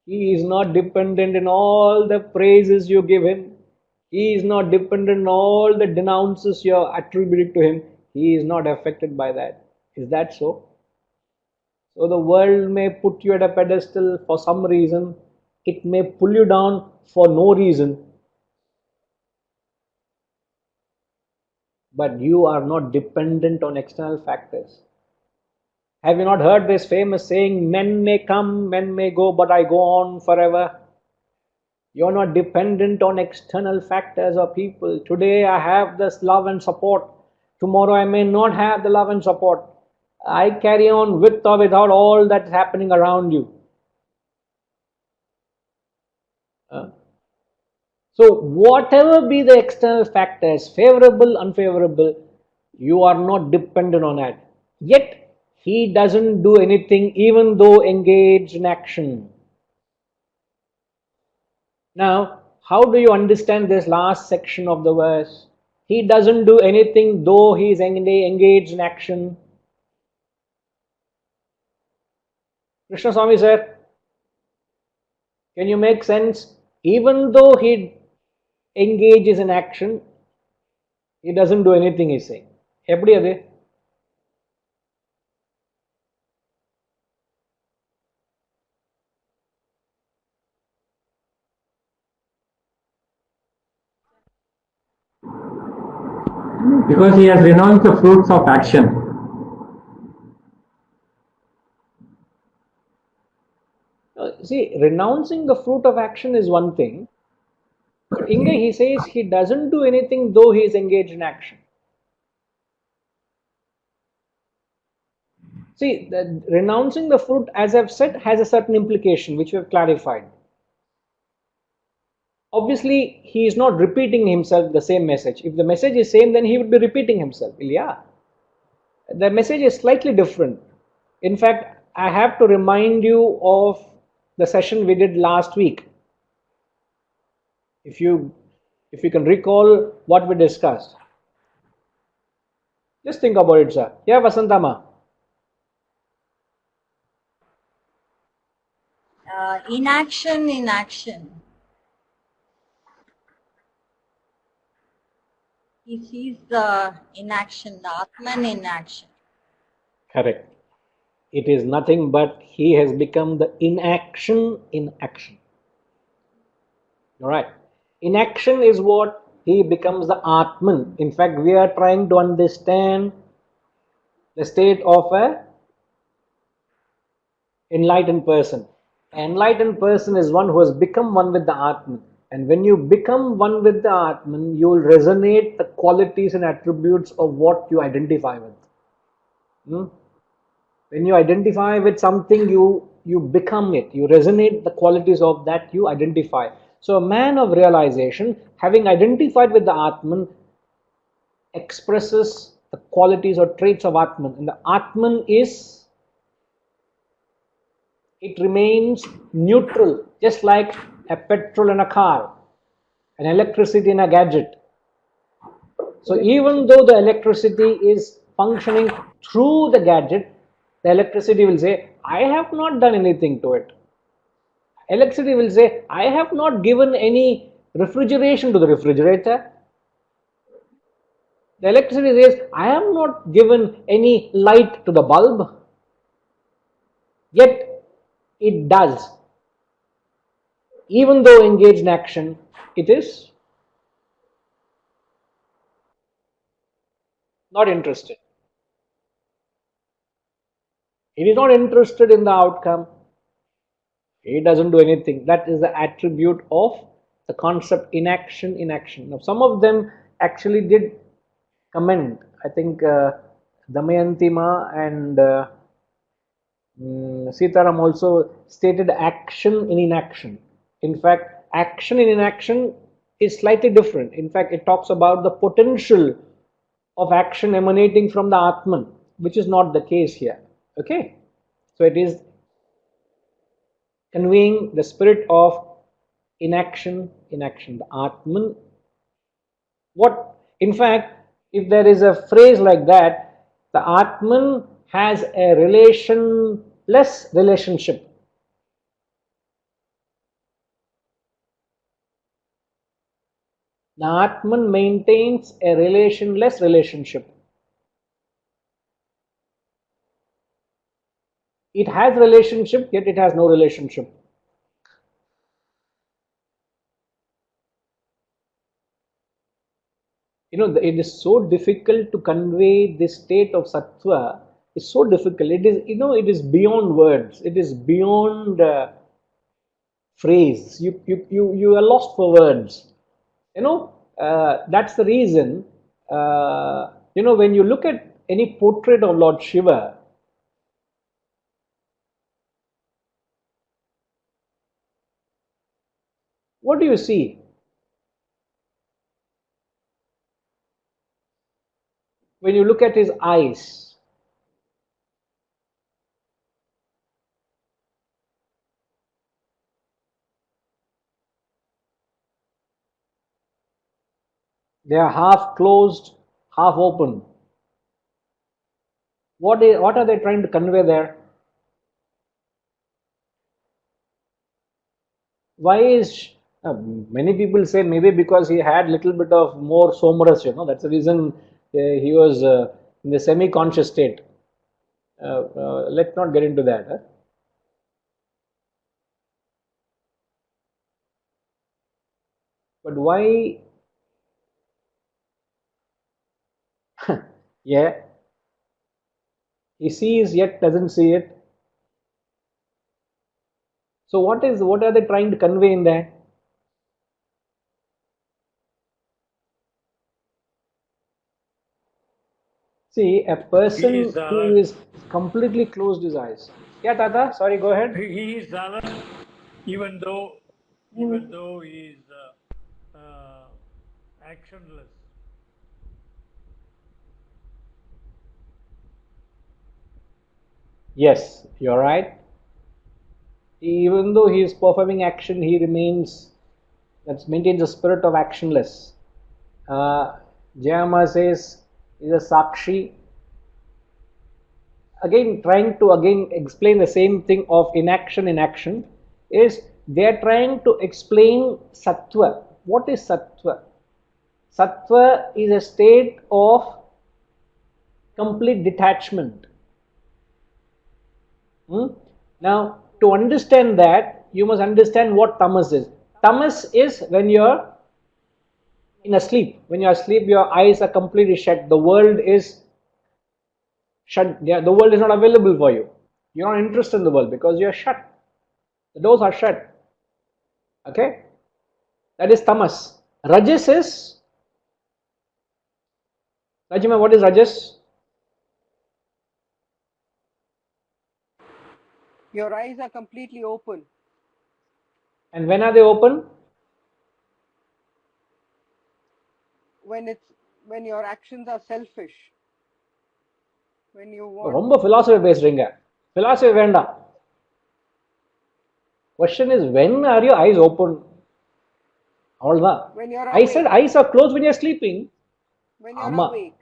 He is not dependent in all the praises you give him. He is not dependent on all the denounces you are attributing to him. He is not affected by that. Is that so? So the world may put you at a pedestal for some reason. It may pull you down for no reason. but you are not dependent on external factors. Have you not heard this famous saying, men may come, men may go, but I go on forever? You're not dependent on external factors or people. Today I have this love and support. Tomorrow I may not have the love and support. I carry on with or without all that's happening around you. So whatever be the external factors, favorable, unfavorable, you are not dependent on that. Yet he doesn't do anything even though engaged in action. Now, how do you understand this last section of the verse? He doesn't do anything though he is engaged in action. Krishna Swami sir, can you make sense? Even though he engages in action, he doesn't do anything, he's saying. எப்படி அது? Because he has renounced the fruits of action. See, renouncing the fruit of action is one thing. But Inge, he says he doesn't do anything though he is engaged in action. See, renouncing the fruit, as I've said, has a certain implication which we have clarified. Obviously, he is not repeating himself the same message. If the message is same, then he would be repeating himself. Yeah. The message is slightly different. In fact, I have to remind you of the session we did last week. If you can recall what we discussed. Just think about it, sir. Yeah, Vasantama. Inaction in action. He sees the inaction, the Atman in action. Correct. It is nothing but he has become the inaction in action. Alright. Inaction is what he becomes the Atman. In fact, we are trying to understand the state of a enlightened person. An enlightened person is one who has become one with the Atman. And when you become one with the Atman, you will resonate the qualities and attributes of what you identify with. When you identify with something, you become it. You resonate the qualities of that you identify. So a man of realization, having identified with the Atman, expresses the qualities or traits of Atman. And the Atman is, it remains neutral, just like a petrol in a car, an electricity in a gadget. So even though the electricity is functioning through the gadget, the electricity will say, I have not done anything to it. Electricity will say, I have not given any refrigeration to the refrigerator. The electricity says, I have not given any light to the bulb. Yet it does. Even though engaged in action, it is not interested. It is not interested in the outcome. He doesn't do anything. That is the attribute of the concept inaction in action. Now, some of them actually did comment. I think Damayanti and Sitaram also stated action in inaction. In fact, action in inaction is slightly different. In fact, it talks about the potential of action emanating from the Atman, which is not the case here. Okay? So it is conveying the spirit of inaction in action, the Atman. What, in fact, if there is a phrase like that, the Atman has a relationless relationship. The Atman maintains a relationless relationship. It has relationship, yet it has no relationship. it is so difficult to convey this state of sattva. It's so difficult. It is, it is beyond words. It is beyond phrase. You are lost for words. That's the reason. When you look at any portrait of Lord Shiva, what do you see? When you look at his eyes, they are half closed, half open. What are they trying to convey there? Why is many people say maybe because he had little bit of more somaras, that's the reason he was in the semi-conscious state. Let's not get into that. But why? Yeah, he sees yet doesn't see it. So what are they trying to convey in that? See, a person He is who is completely closed his eyes. Yeah, Tata, sorry, go ahead. He is alert, even though he is actionless. Yes, you're right. Even though he is performing action, he remains, that maintains a spirit of actionless. Jayama says, is a sakshi. Again, trying to explain the same thing of inaction in action, is they are trying to explain sattva. What is sattva? Sattva is a state of complete detachment. Now, to understand that, you must understand what tamas is. Tamas is when you're in a sleep. When you're asleep, your eyes are completely shut. The world is shut. The world is not available for you. You're not interested in the world because you're shut. The doors are shut. Okay? That is tamas. Rajas is, Rajima, what is rajas? Your eyes are completely open. And when are they open? When your actions are selfish. When you want. ரொம்ப philosophy பேசுறீங்க. Philosophy வேண்டாம். Question is, when are your eyes open? அவ்வளவுதான். When you're I awake. said eyes are closed when you're sleeping. When you're Amma. awake.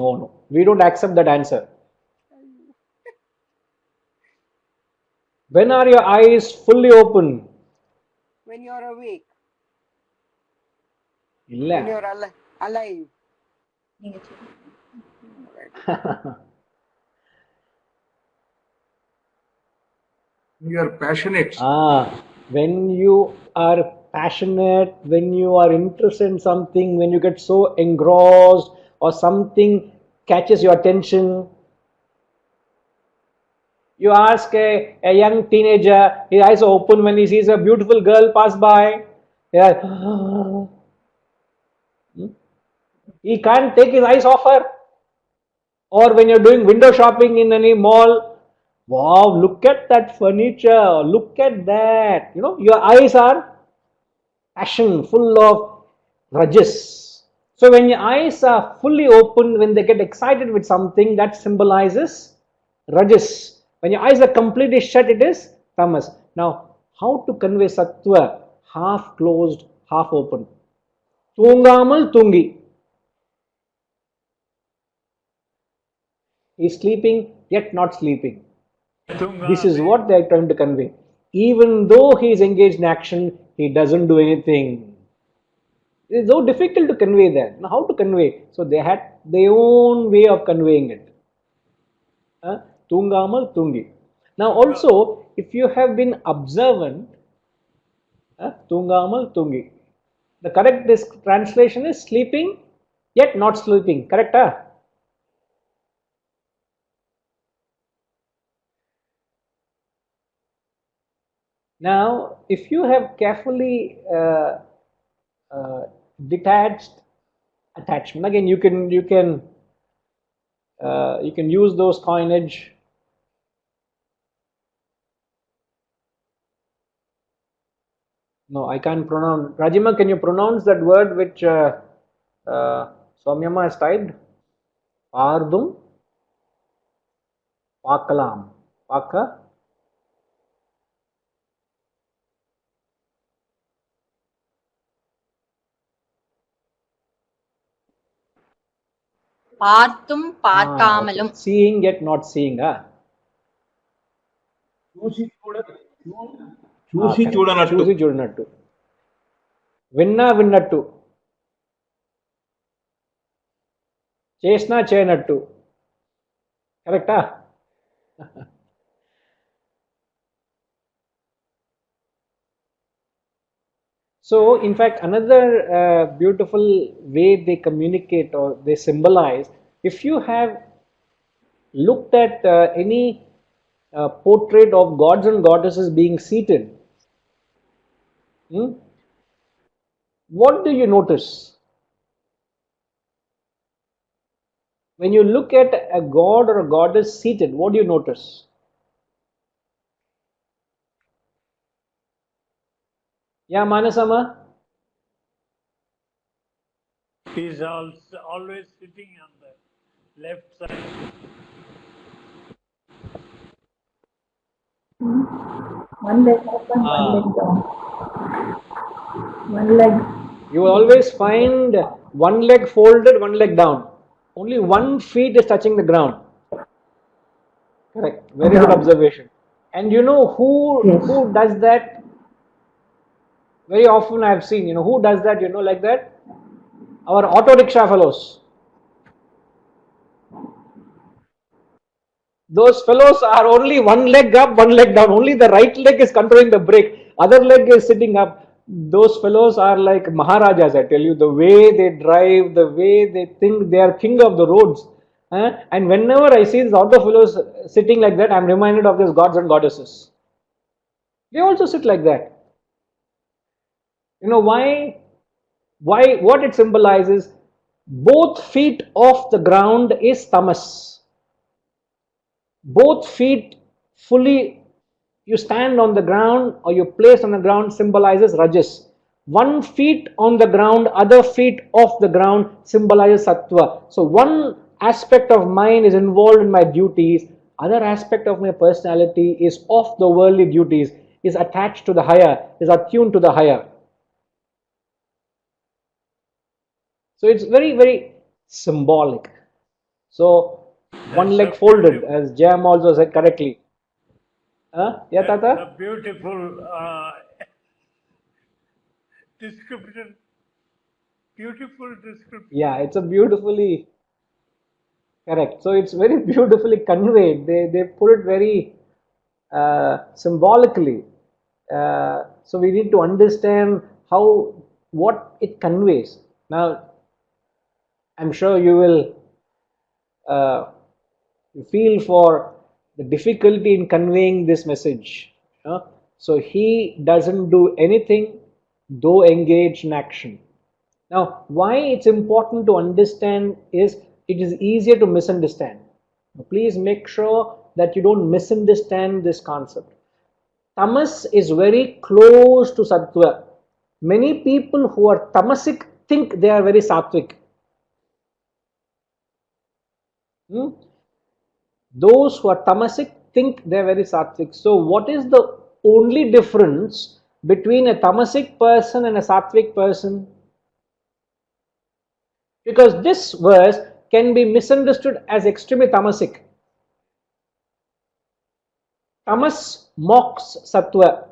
No. We don't accept that answer. When are your eyes fully open? When you're awake. இல்ல. When you're alive. You are passionate. When you are passionate, when you are interested in something, when you get so engrossed or something catches your attention, you ask a young teenager, his eyes are open when he sees a beautiful girl pass by. He can't take his eyes off her. Or when you're doing window shopping in any mall, wow, look at that furniture, look at that. Your eyes are passion, full of rajas. So when your eyes are fully open, when they get excited with something, that symbolizes rajas. When your eyes are completely shut, it is tamas. Now, how to convey sattva? Half closed, half open. Tungamal tungi. He is sleeping, yet not sleeping. This is what they are trying to convey. Even though he is engaged in action, he doesn't do anything. It is so difficult to convey that. Now, how to convey? So they had their own way of conveying it. Tungamal tungi. Now also, if you have been observant, tungamal tungi. The correct translation is sleeping yet not sleeping. Correct? Huh? Now, if you have carefully detached attachment, again you can use those coinage. No, I can't pronounce. Rajima, can you pronounce that word which Soumyama has typed? Ardum Pakalam. Paka. பார்த்தும் Okay. பார்க்காமலும். Seeing yet not seeing. చూసి చూడనట్టు. చూసి చూడనట్టు. విన్నా విన్నట్టు. చేసినా చేయనట్టు. కరెక్టా? So, in fact, another beautiful way they communicate or they symbolize, if you have looked at any portrait of gods and goddesses being seated, what do you notice? When you look at a god or a goddess seated, what do you notice? Yeah, Manasama? He is also always sitting on the left side. One leg open, one leg down. One leg. You will always find one leg folded, one leg down. Only one feet is touching the ground. Correct. Very good observation. And you know who does that? Very often I have seen, who does that, like that? Our auto rickshaw fellows. Those fellows are only one leg up, one leg down. Only the right leg is controlling the brake. Other leg is sitting up. Those fellows are like Maharajas, I tell you. The way they drive, the way they think, they are king of the roads. And whenever I see these auto fellows sitting like that, I am reminded of these gods and goddesses. They also sit like that. You know why? What it symbolizes? Both feet off the ground is tamas. Both feet fully, you stand on the ground or you place on the ground, symbolizes rajas. One feet on the ground, other feet off the ground symbolizes sattva. So one aspect of mine is involved in my duties, other aspect of my personality is off the worldly duties, is attached to the higher, is attuned to the higher. So it's very, very symbolic. So one leg folded, as Jam also said correctly. Yeah, Tata? The beautiful description. Beautiful description. Yeah, it's a beautifully correct. So it's very beautifully conveyed. They put it very symbolically. So we need to understand what it conveys. Now, I'm sure you will feel for the difficulty in conveying this message. So he doesn't do anything though engaged in action. Now, why it's important to understand is it is easier to misunderstand. Now, please make sure that you don't misunderstand this concept. Tamas is very close to sattva. Many people who are tamasic think they are very sattvic. Those who are tamasic think they are very sattvic. So what is the only difference between a tamasic person and a sattvic person? Because this verse can be misunderstood as extremely tamasic. Tamas mocks sattva.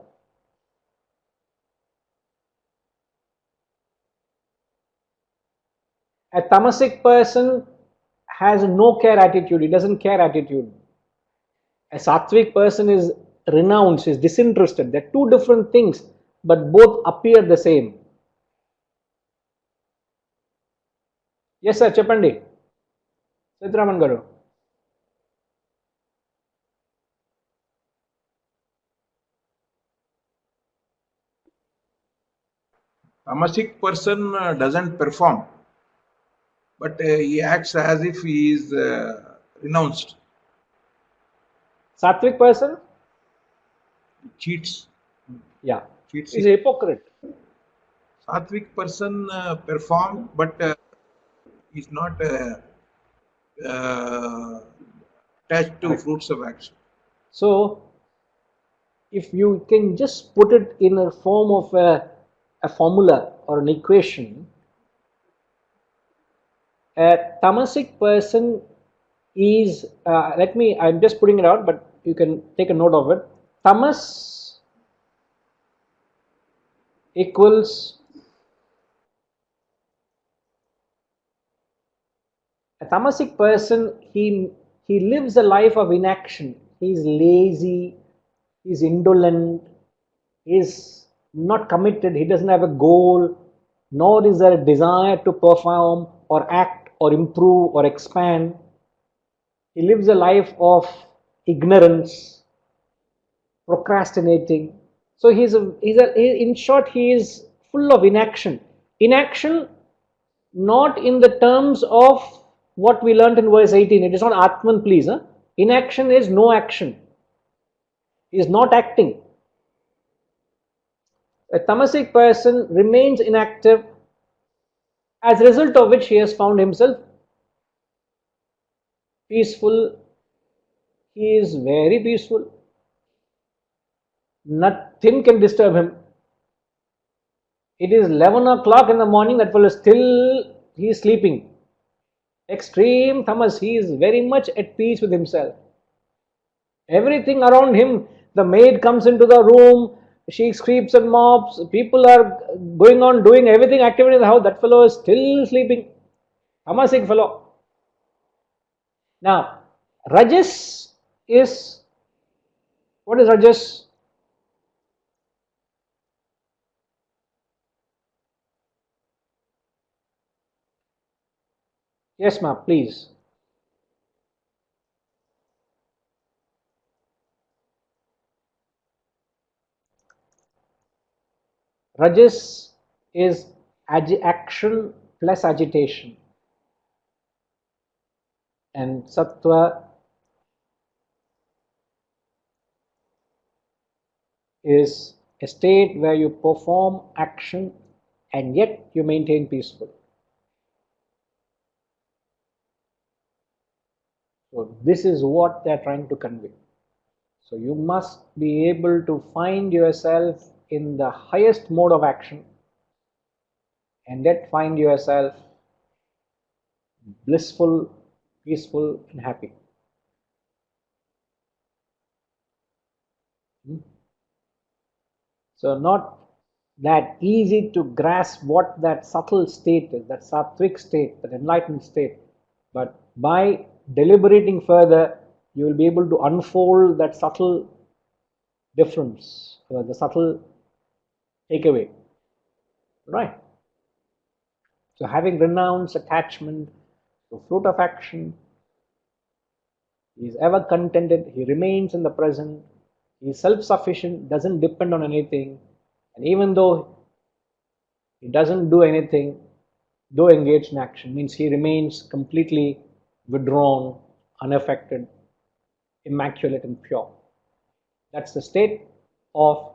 A tamasic person has no care attitude, he doesn't care attitude. A sattvic person is renounced, is disinterested. They're two different things, but both appear the same. Yes, sir. Cheppandi. Siddharaman garu. Tamasic person doesn't perform, but he acts as if he is renounced, Sattvic person, cheats, yeah, cheats. is a hypocrite. Sattvic person perform, but is not attached to Correct. fruits of action. So, if you can just put it in a form of a formula or an equation, a tamasic person is, I'm just putting it out, but you can take a note of it. Tamas equals, a tamasic person, he lives a life of inaction. He's lazy, he's indolent, he's not committed, he doesn't have a goal, nor is there a desire to perform or act or improve or expand. He lives a life of ignorance, procrastinating. So in short, he is full of inaction. Inaction, not in the terms of what we learnt in verse 18. It is not Atman, please. Huh? Inaction is no action. He is not acting. A tamasic person remains inactive, as a result of which he has found himself peaceful. He is very peaceful. Nothing can disturb him. It is 11 o'clock in the morning, that fellow still, he is sleeping. Extreme tamas, he is very much at peace with himself. Everything around him, the maid comes into the room, she sweeps and mops, people are going on doing everything, activity in the house, that fellow is still sleeping. Tamasic fellow. Now, Rajas is, what is Rajas? Yes, ma'am, please. Rajas is action plus agitation, and Sattva is a state where you perform action and yet you maintain peaceful. So this is what they are trying to convey. So you must be able to find yourself in the highest mode of action and yet find yourself blissful, peaceful and happy. So not that easy to grasp what that subtle state is, that sattvic state, that enlightened state. But by deliberating further, you will be able to unfold that subtle difference, the subtle takeaway. Right? So having renounced attachment to fruit of action, he is ever contented, he remains in the present, he is self-sufficient, doesn't depend on anything, and even though he doesn't do anything, though engaged in action, means he remains completely withdrawn, unaffected, immaculate and pure. That's the state of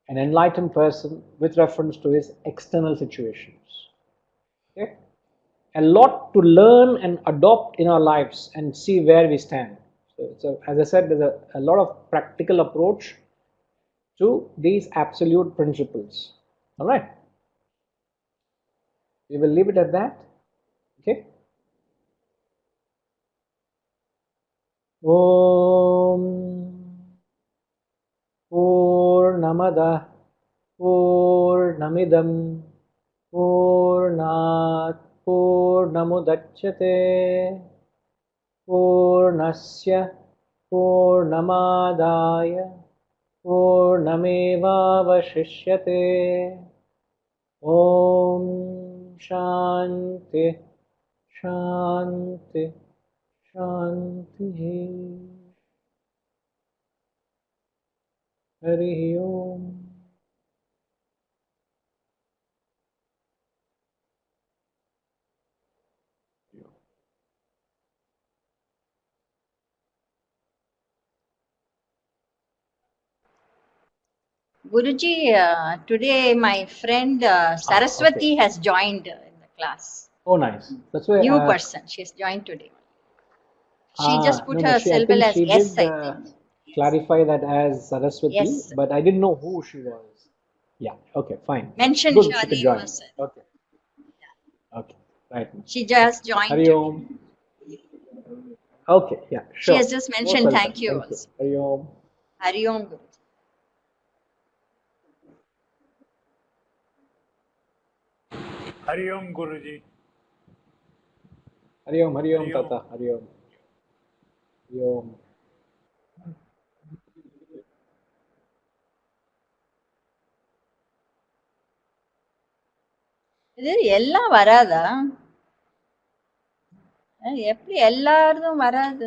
an enlightened person with reference to his external situations. Okay? A lot to learn and adopt in our lives and see where we stand. So as I said, there's a lot of practical approach to these absolute principles. All right. We will leave it at that. Okay. Om Purnamada Purnamidam Purnat Purnamudachyate Purnasya Purnamadaya Purnamevavashishyate. Om Shanti Shanti Shanti. Hari Om. Guruji, today my friend Saraswati Okay. has joined in the class. Oh, nice. That's why. New person. She has joined today. She just put No, she. I herself think as she yes, did I think. clarify that as Saraswati, Yes. but I didn't know who she was. Yeah. Okay. Fine. Mentioned Good. She her could name join. was. Okay. Okay. Right. She just joined Hari today. Om. Okay. Yeah. She Sure. has just Most mentioned welcome. thank you Thank you. also. Hari Om. Hari Om Guruji. Hari Om Guruji. Hari Om. Hari Om, Hari Om. Tata. Hari Om. Hari Om. இது எல்லாம் வராதா எப்படி எல்லாரும் வராது